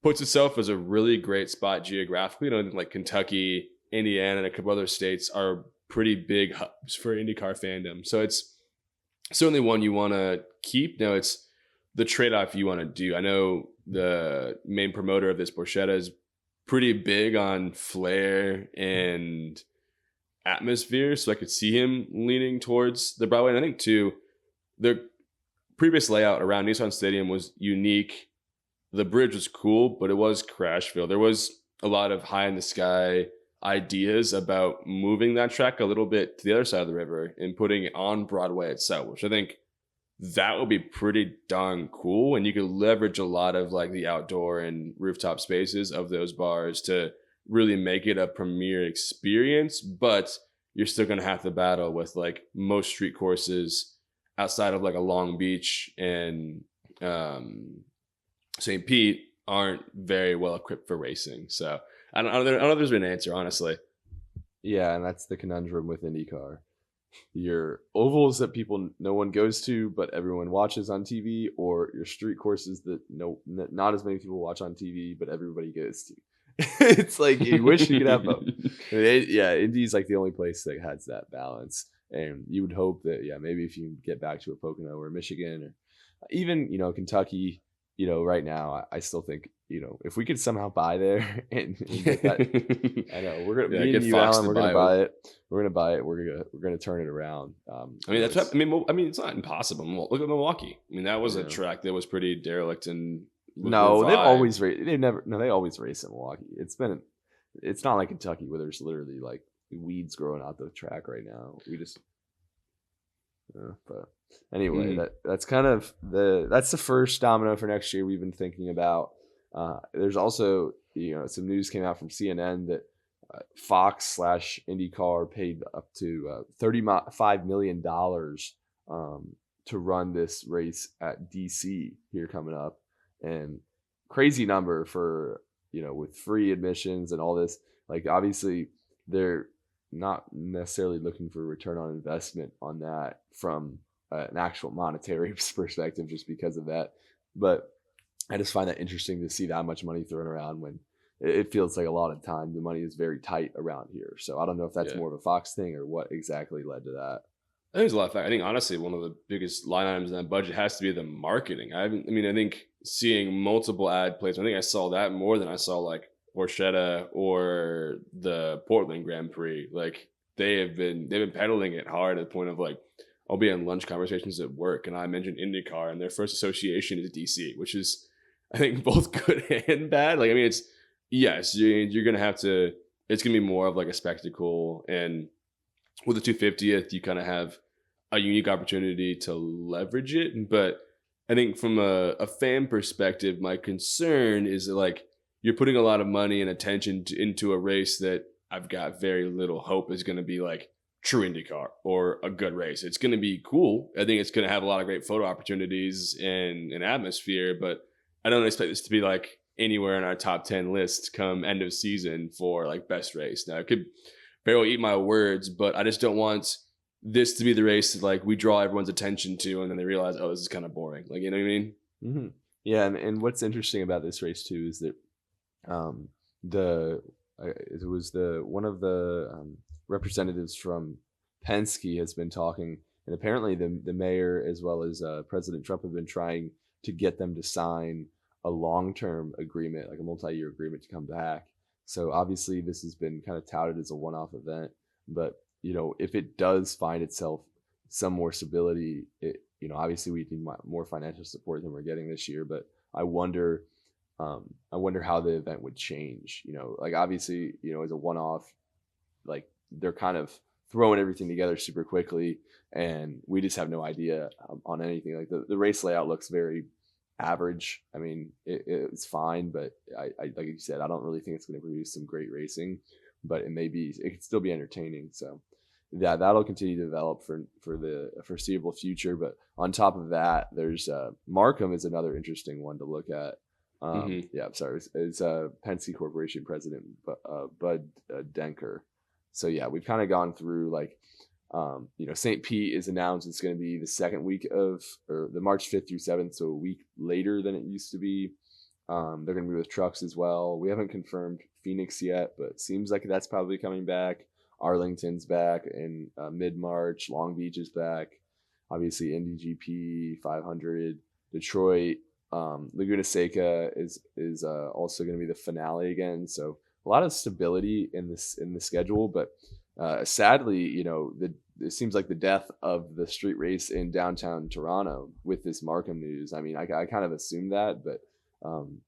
puts itself as a really great spot geographically. You know, like Kentucky, Indiana, and a couple other states are pretty big hubs for IndyCar fandom. So it's certainly one you want to keep. Now it's the trade-off you want to do. I know the main promoter of this, Borchetta, is pretty big on flair and atmosphere, so I could see him leaning towards the Broadway. And I think too, the previous layout around Nissan Stadium was unique. The bridge was cool, but it was crash-filled. There was a lot of high in the sky ideas about moving that track a little bit to the other side of the river and putting it on Broadway itself, which I think that would be pretty darn cool. And you could leverage a lot of like the outdoor and rooftop spaces of those bars to really make it a premier experience. But you're still going to have to battle with like most street courses outside of like a Long Beach and St. Pete aren't very well equipped for racing. So I don't know if there's been an answer, honestly. Yeah, and that's the conundrum with IndyCar. Your ovals that no one goes to, but everyone watches on TV, or your street courses that not as many people watch on TV, but everybody goes to. It's like you wish you could have both. Indy's like the only place that has that balance, and you would hope that maybe if you get back to a Pocono or Michigan or even Kentucky, right now I still think if we could somehow buy there and get that, I know we're gonna me and you, Alan, we're gonna buy it. We're gonna turn it around. I mean, it's not impossible. Look at Milwaukee. I mean, that was a track that was pretty derelict and they always race in Milwaukee. It's not like Kentucky where there's literally like weeds growing out the track right now. We just but anyway, that's kind of that's the first domino for next year we've been thinking about. There's also some news came out from CNN that Fox / IndyCar paid up to $35 million to run this race at DC here coming up, and crazy number for with free admissions and all this. Like obviously they're not necessarily looking for return on investment on that from an actual monetary perspective, just because of that. But I just find that interesting to see that much money thrown around when it feels like a lot of time the money is very tight around here. So I don't know if that's more of a Fox thing or what exactly led to that. I think there's a lot of fact. I think honestly, one of the biggest line items in that budget has to be the marketing. I think seeing multiple ad placements, I think I saw that more than I saw like Borchetta or the Portland Grand Prix. Like they've been peddling it hard at the point of like, I'll be in lunch conversations at work and I mentioned IndyCar and their first association is DC, which is I think both good and bad. Like, I mean, you're going to have to, it's going to be more of like a spectacle. And with the 250th, you kind of have a unique opportunity to leverage it. But I think from a fan perspective, my concern is that like you're putting a lot of money and attention into a race that I've got very little hope is going to be like true IndyCar or a good race. It's going to be cool. I think it's going to have a lot of great photo opportunities and an atmosphere, but I don't expect this to be like anywhere in our top 10 list come end of season for like best race. Now, I could very well eat my words, but I just don't want this to be the race that like we draw everyone's attention to and then they realize, oh, this is kind of boring. Like, you know what I mean? Mm-hmm. Yeah. And what's interesting about this race too is that it was one of the representatives from Penske has been talking, and apparently the mayor as well as President Trump have been trying to get them to sign a long-term agreement, like a multi-year agreement to come back. So obviously this has been kind of touted as a one-off event, but if it does find itself some more stability, obviously we need more financial support than we're getting this year, but I wonder how the event would change. Like obviously, as a one-off, like they're kind of throwing everything together super quickly, and we just have no idea on anything. Like the race layout looks very average. I mean, it's fine, but I like you said, I don't really think it's going to produce some great racing, but it could still be entertaining. So yeah, that'll continue to develop for the foreseeable future. But on top of that, there's Markham is another interesting one to look at. It's Penske Corporation president Bud Denker. So yeah, we've kind of gone through like St. Pete is announced it's going to be the second week of, or the March 5th through 7th, so a week later than it used to be. They're going to be with trucks as well. We haven't confirmed Phoenix yet, but it seems like that's probably coming back. Arlington's back in mid-March. Long Beach is back. Obviously, Indy GP 500. Detroit, Laguna Seca is also going to be the finale again. So a lot of stability in the schedule, but sadly, it seems like the death of the street race in downtown Toronto with this Markham news. I mean, I kind of assumed that, but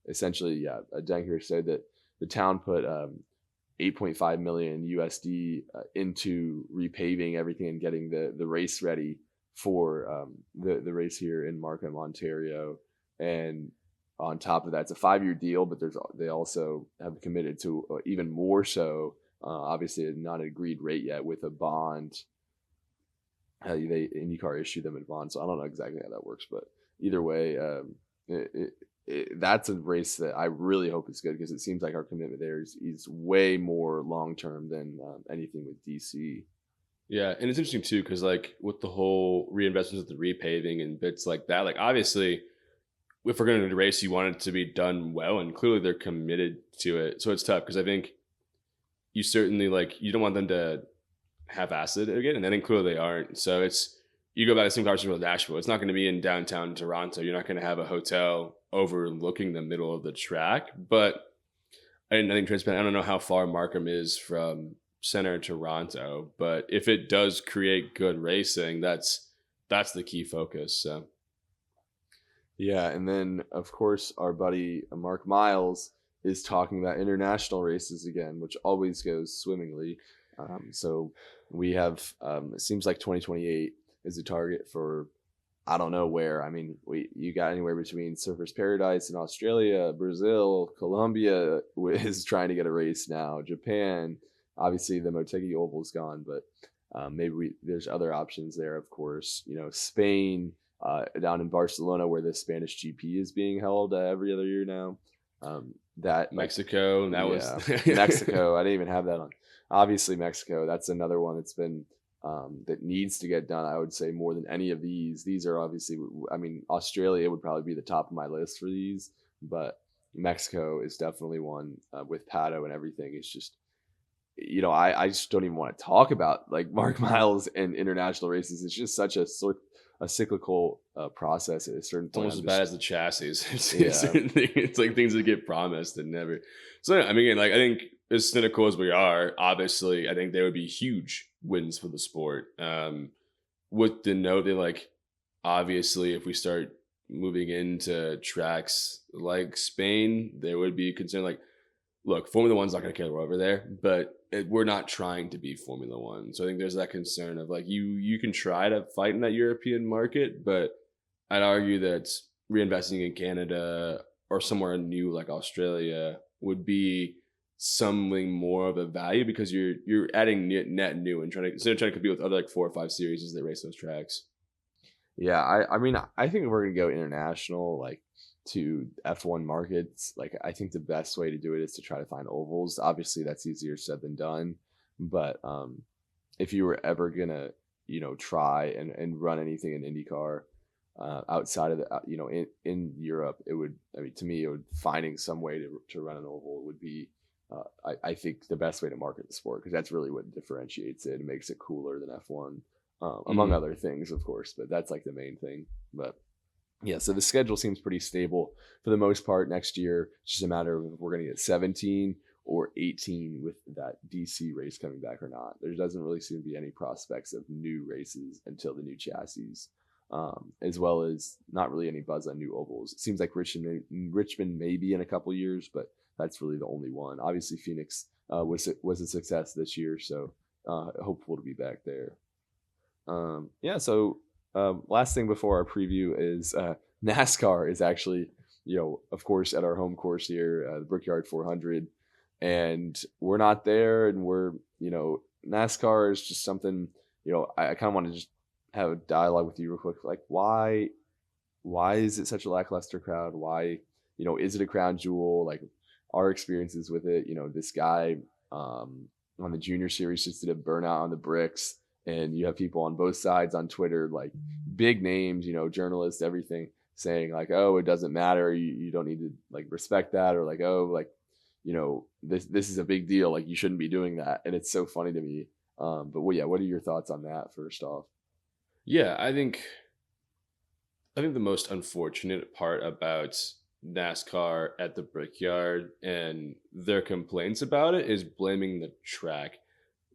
essentially, yeah, Denker said that the town put 8.5 million USD into repaving everything and getting the race ready for the race here in Markham, Ontario. And on top of that, it's a 5-year deal, but they also have committed to even more so. Obviously, not an agreed rate yet with a bond. IndyCar issued them a bond, so I don't know exactly how that works, but either way, that's a race that I really hope is good because it seems like our commitment there is way more long term than anything with DC. Yeah, and it's interesting too because like with the whole reinvestments with the repaving and bits like that, like obviously if we're going to race, you want it to be done well, and clearly they're committed to it. So it's tough because I think you certainly you don't want them to half-ass it again, and I think clearly they aren't. So you go back to the same conversation with Nashville. It's not going to be in downtown Toronto. You're not going to have a hotel overlooking the middle of the track. But I think transparent. I don't know how far Markham is from center Toronto, but if it does create good racing, that's the key focus. So. Yeah, and then of course our buddy Mark Miles is talking about international races again, which always goes swimmingly. So we have it seems like 2028 is a target for I don't know where. I mean, you got anywhere between Surfers Paradise in Australia, Brazil, Colombia is trying to get a race now. Japan, obviously the Motegi Oval's gone, but maybe there's other options there. Of course, Spain, down in Barcelona where the Spanish GP is being held every other year now. That Mexico, was Mexico. I didn't even have that on. Obviously, Mexico. That's another one that's been that needs to get done. I would say more than any of these. These are obviously. I mean, Australia would probably be the top of my list for these, but Mexico is definitely one with Pato and everything. It's just, I just don't even want to talk about like Mark Miles and international races. It's just such a cyclical process at a certain point. Almost as bad as the chassis. It's like things that get promised and never. So I mean, I think as cynical as we are, obviously, I think there would be huge wins for the sport. With the note that obviously, if we start moving into tracks like Spain, there would be concern. Look, Formula One's not going to carry the world over there, but we're not trying to be Formula One. So I think there's that concern of you can try to fight in that European market, but I'd argue that reinvesting in Canada or somewhere new like Australia would be something more of a value because you're adding net new and instead of trying to compete with other 4 or 5 series that race those tracks. Yeah, I mean, I think we're going to go international, to F1 markets. I think the best way to do it is to try to find ovals. Obviously that's easier said than done, but if you were ever gonna try and run anything in IndyCar outside of the in Europe, it would, I mean, to me, it would finding some way to run an oval would be I think the best way to market the sport, because that's really what differentiates it and makes it cooler than F1, among other things, of course, but that's the main thing. But yeah, so the schedule seems pretty stable for the most part next year. It's just a matter of if we're going to get 17 or 18 with that DC race coming back or not. There doesn't really seem to be any prospects of new races until the new chassis, as well as not really any buzz on new ovals. It seems like Richmond may be in a couple years, but that's really the only one. Obviously, Phoenix was a success this year, so hopeful to be back there. So last thing before our preview is NASCAR is actually, of course, at our home course here, the Brickyard 400, and we're not there, and we're, NASCAR is just something, I kind of want to just have a dialogue with you real quick. Why is it such a lackluster crowd? Why, is it a crown jewel? Our experiences with it, this guy on the junior series just did a burnout on the bricks. And you have people on both sides on Twitter, like big names, journalists, everything, saying like, oh, it doesn't matter. You don't need to like respect that, or like, oh, like, this is a big deal. Like you shouldn't be doing that. And it's so funny to me. But well, yeah, what are your thoughts on that first off? Yeah, I think the most unfortunate part about NASCAR at the Brickyard and their complaints about it is blaming the track.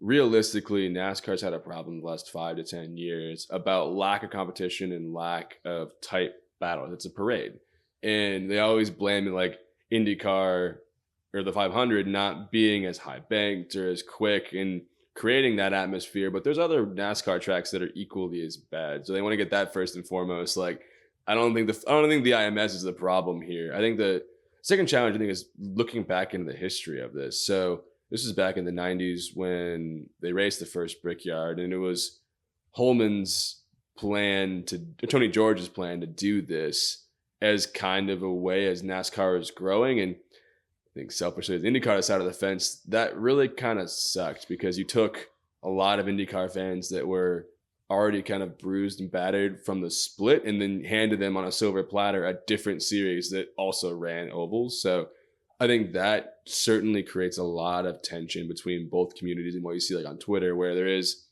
Realistically, NASCAR's had a problem the last 5 to 10 years about lack of competition and lack of tight battles. It's a parade. And they always blame it like IndyCar or the 500 not being as high banked or as quick and creating that atmosphere. But there's other NASCAR tracks that are equally as bad. So they want to get that first and foremost. Like, I don't think the IMS is the problem here. I think the second challenge, is looking back into the history of this. So this is back in the 90s when they raced the first Brickyard, and it was Tony George's plan to do this as kind of a way as NASCAR is growing. And I think selfishly, as IndyCar side of the fence, that really kind of sucked because you took a lot of IndyCar fans that were already kind of bruised and battered from the split and then handed them on a silver platter a different series that also ran ovals. So I think that certainly creates a lot of tension between both communities and what you see like on Twitter, where there is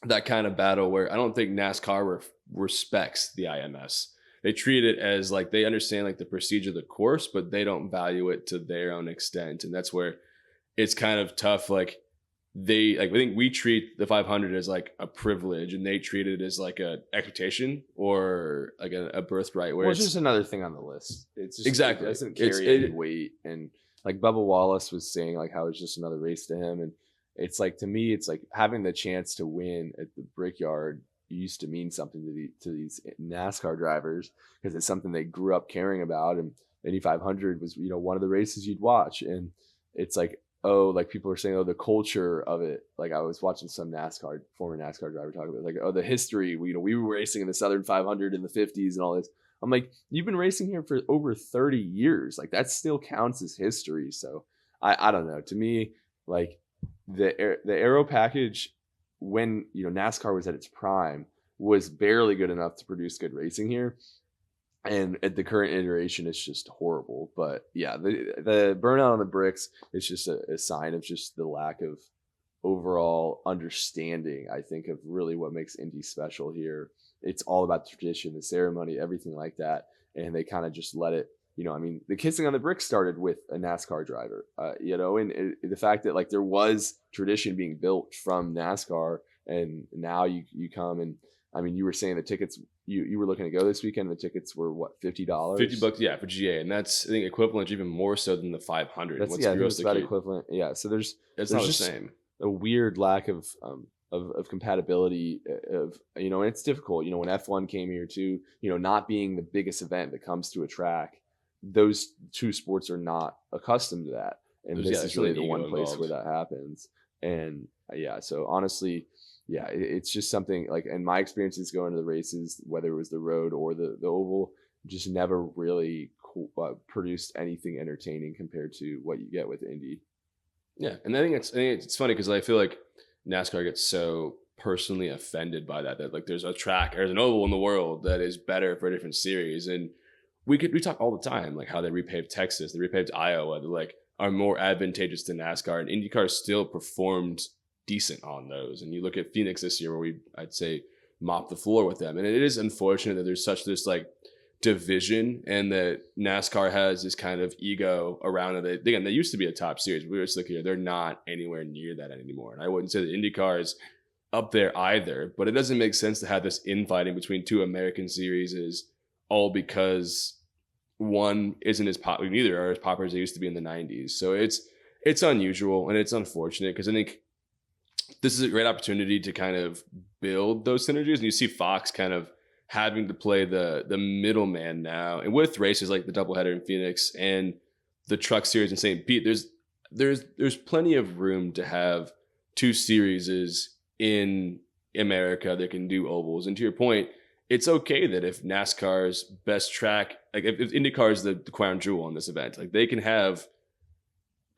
that kind of battle where I don't think NASCAR respects the IMS. They treat it as like they understand like the procedure of the course, but they don't value it to their own extent. And that's where it's kind of tough. Like I think we treat the 500 as like a privilege, and they treat it as like a expectation or like a birthright. Where it's just another thing on the list. It's just, exactly, it doesn't carry any weight. And like Bubba Wallace was saying, like how it's just another race to him. And it's like, to me, it's like having the chance to win at the Brickyard used to mean something to these NASCAR drivers because it's something they grew up caring about. And Indy 500 was, one of the races you'd watch. And it's like, oh, like people are saying, oh, the culture of it. Like I was watching some former NASCAR driver talk about like, oh, the history. We were racing in the Southern 500 in the 50s and all this. I'm like, you've been racing here for over 30 years. Like that still counts as history. So I don't know. To me, like the aero package when NASCAR was at its prime was barely good enough to produce good racing here. And at the current iteration, it's just horrible. But yeah, the burnout on the bricks is just a sign of just the lack of overall understanding, I think, of really what makes Indy special here. It's all about the tradition, the ceremony, everything like that. And they kind of just let it, the kissing on the bricks started with a NASCAR driver, and the fact that like there was tradition being built from NASCAR, and now you come and, you were saying the tickets, you were looking to go this weekend. The tickets were what, $50? $50, yeah, for GA, and that's I think equivalent, even more so than the 500. That's it's about equivalent. Yeah, so there's not the same. A weird lack of compatibility of and it's difficult. When F1 came here too, not being the biggest event that comes to a track, those two sports are not accustomed to that, and this is really the one place where that happens. And yeah, so honestly. Yeah, it's just something like in my experiences going to the races, whether it was the road or the oval, just never really produced anything entertaining compared to what you get with Indy. Yeah, and I think it's funny because I feel like NASCAR gets so personally offended by that like there's an oval in the world that is better for a different series, and we talk all the time like how they repaved Texas, they repaved Iowa, that like are more advantageous to NASCAR, and IndyCar still performed decent on those. And you look at Phoenix this year where I'd say mopped the floor with them. And it is unfortunate that there's such this like division and that NASCAR has this kind of ego around it. Again, they used to be a top series, but we were just looking here, they're not anywhere near that anymore. And I wouldn't say that IndyCar is up there either, but it doesn't make sense to have this infighting between two American series all because one isn't as popular, neither are as popular as they used to be in the 90s. So it's unusual and it's unfortunate because I think this is a great opportunity to kind of build those synergies. And you see Fox kind of having to play the middleman now. And with races like the doubleheader in Phoenix and the truck series in St. Pete, there's plenty of room to have two series in America that can do ovals. And to your point, it's okay that if NASCAR's best track, like if IndyCar is the crown jewel in this event, like they can have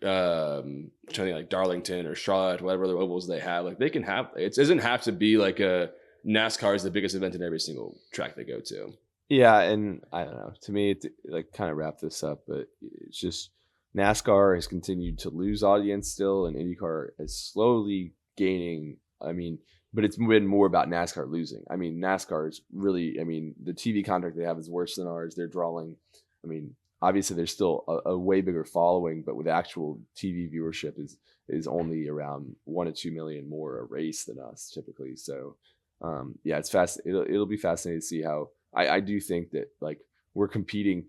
trying to think like Darlington or Charlotte, whatever other ovals they have, like they can have, it doesn't have to be like a NASCAR is the biggest event in every single track they go to. Yeah, and I don't know. To me, it like kind of wrap this up, but it's just NASCAR has continued to lose audience still, and IndyCar is slowly gaining. I mean, but it's been more about NASCAR losing. I mean, NASCAR is really. I mean, the TV contract they have is worse than ours. They're drawing. I mean, obviously there's still a way bigger following, but with actual TV viewership is only around 1 to 2 million more a race than us typically. So, yeah, it's fast. It'll be fascinating to see how. I do think that like we're competing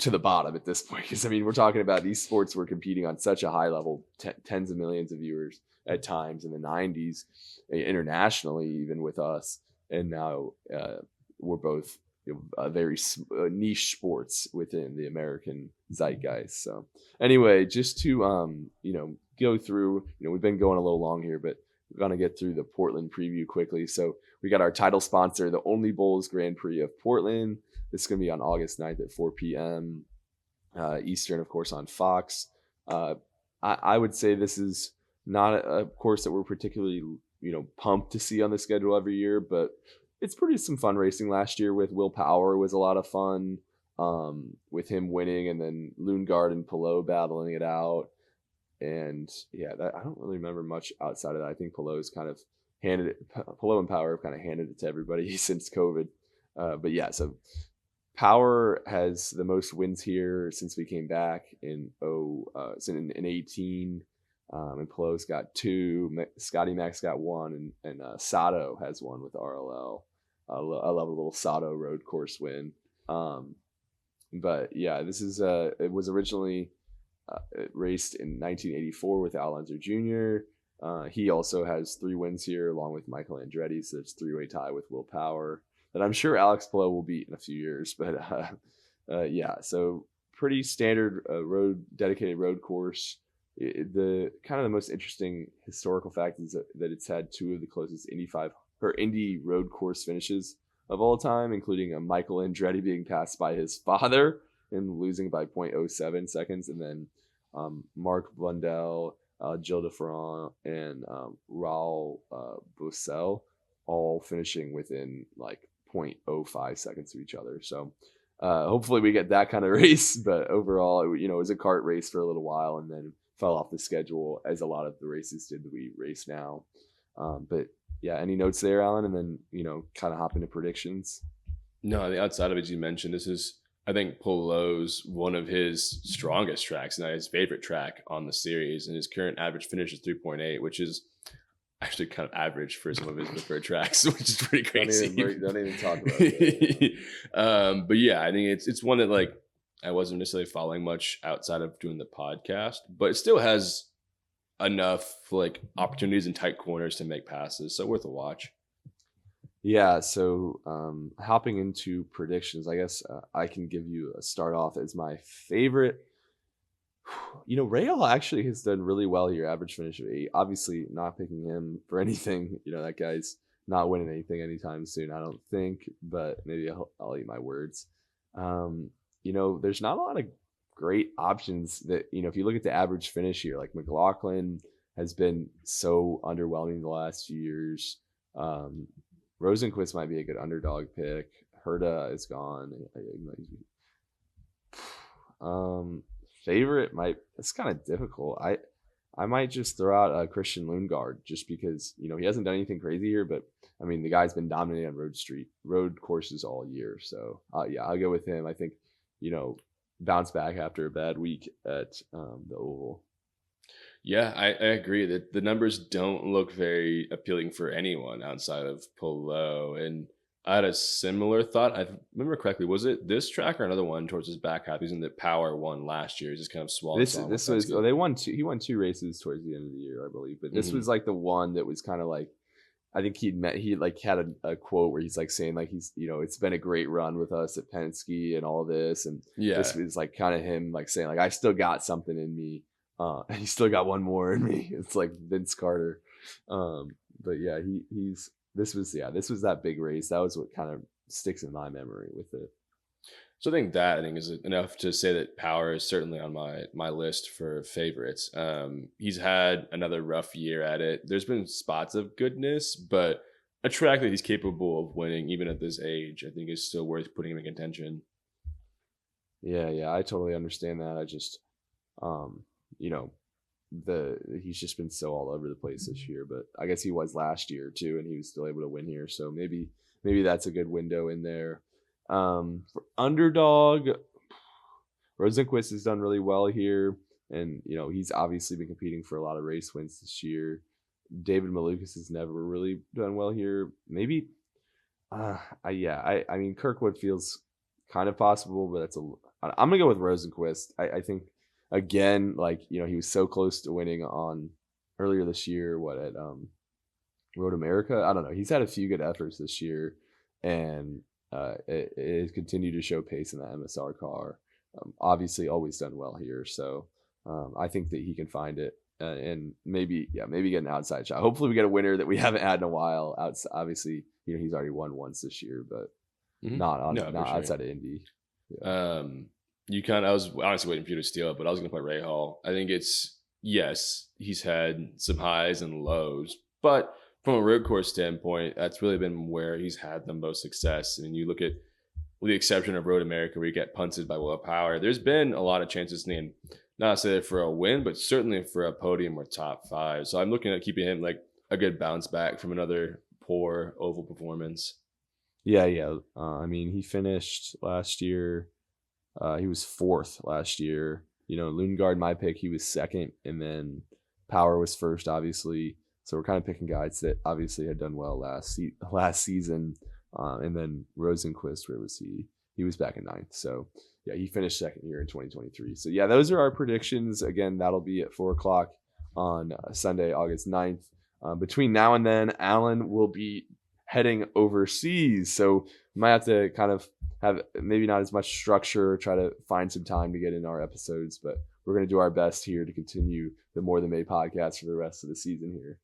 to the bottom at this point, because I mean we're talking about these sports we're competing on such a high level, tens of millions of viewers at times in the 90s, internationally even with us, and now we're both very niche sports within the American zeitgeist. So anyway, just to go through, we've been going a little long here, but we're going to get through the Portland preview quickly. So we got our title sponsor, the Only Bulls Grand Prix of Portland. This is going to be on August 9th at 4 p.m. Eastern, of course, on Fox. I would say this is not a course that we're particularly, pumped to see on the schedule every year, but it's pretty some fun racing. Last year with Will Power was a lot of fun, with him winning, and then Lundgaard and Palou battling it out. And yeah, I don't really remember much outside of that. I think Palou and Power have kind of handed it to everybody since COVID. But yeah, so Power has the most wins here since we came back in 18. And Palou's got 2. Scotty Max got 1, and Sato has 1 with RLL. I love a little Sato road course win. But yeah, this is it was originally raced in 1984 with Al Unser Jr. He also has 3 wins here along with Michael Andretti, so it's 3-way tie with Will Power that I'm sure Alex Palou will beat in a few years. But yeah, so pretty standard dedicated road course. The kind of the most interesting historical fact is that it's had 2 of the closest Indy road course finishes of all time, including a Michael Andretti being passed by his father and losing by 0.07 seconds, and then Mark Blundell, Gilles de Ferrand, and Raul Boesel all finishing within like 0.05 seconds of each other. So hopefully we get that kind of race, but overall, it was a kart race for a little while and then fell off the schedule, as a lot of the races did that we race now. But yeah, any notes there, Alan? And then, kind of hop into predictions. No, the outside of it, you mentioned, this is, I think, Palou's one of his strongest tracks, and his favorite track on the series. And his current average finish is 3.8, which is actually kind of average for some of his preferred tracks, which is pretty crazy. Don't even talk about it. But yeah, I think it's one that like I wasn't necessarily following much outside of doing the podcast, but it still has enough like opportunities in tight corners to make passes, so worth a watch. Yeah, so hopping into predictions, I guess I can give you a start off as my favorite. Rahal actually has done really well here, average finish of 8. Obviously not picking him for anything. That guy's not winning anything anytime soon, I don't think, but maybe I'll eat my words. There's not a lot of great options that, if you look at the average finish here, like McLaughlin has been so underwhelming the last few years. Rosenquist might be a good underdog pick. Herta is gone. Favorite it's kind of difficult. I might just throw out Christian Lundgaard just because, he hasn't done anything crazy here, but I mean, the guy's been dominating on road courses all year. So yeah, I'll go with him. I think, bounce back after a bad week at the Oval. Yeah, I agree that the numbers don't look very appealing for anyone outside of Palou. And I had a similar thought. I remember correctly, was it this track or another one towards his back half? Using that Power won last year. Just kind of swallowed. This was they won 2. He won 2 races towards the end of the year, I believe. But this was like the one that was kind of like, I think he had a quote where he's like saying like he's it's been a great run with us at Penske and all this, and this was like kind of him like saying like I still got something in me. And he still got one more in me. It's like Vince Carter. But yeah, this was that big race. That was what kind of sticks in my memory with it. So I think is enough to say that Power is certainly on my list for favorites. He's had another rough year at it. There's been spots of goodness, but a track that he's capable of winning even at this age, I think is still worth putting him in contention. Yeah, I totally understand that. I just, you know, he's just been so all over the place this year, but I guess he was last year too, and he was still able to win here. So maybe that's a good window in there. For underdog, Rosenquist has done really well here, and he's obviously been competing for a lot of race wins this year. David Malukas has never really done well here. Maybe, I mean Kirkwood feels kind of possible, but I'm gonna go with Rosenquist. I think again, he was so close to winning on earlier this year. What at Road America? I don't know. He's had a few good efforts this year, and it has continued to show pace in the MSR car. Obviously, always done well here. So I think that he can find it, and maybe get an outside shot. Hopefully, we get a winner that we haven't had in a while. Obviously, he's already won once this year, but not outside of Indy. Yeah. I was honestly waiting for you to steal it, but I was going to play Ray Hall. I think yes, he's had some highs and lows, but from a road course standpoint, that's really been where he's had the most success. And you look at, with the exception of Road America, where you get punted by Will Power, there's been a lot of chances in the end, not say for a win, but certainly for a podium or top 5. So I'm looking at keeping him like a good bounce back from another poor oval performance. Yeah. I mean, he finished last year. He was 4th last year. Lundgaard, my pick, he was 2nd, and then Power was 1st, obviously. So we're kind of picking guys that obviously had done well last season. And then Rosenquist, where was he? He was back in 9th. So yeah, he finished 2nd here in 2023. So yeah, those are our predictions. Again, that'll be at 4:00 on Sunday, August 9th. Between now and then, Alan will be heading overseas. So we might have to kind of have maybe not as much structure, try to find some time to get in our episodes, but we're going to do our best here to continue the More Than May podcast for the rest of the season here.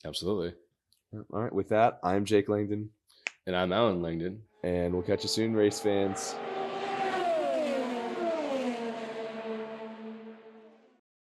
Absolutely. All right. With that, I'm Jake Langdon. And I'm Alan Langdon. And we'll catch you soon, race fans.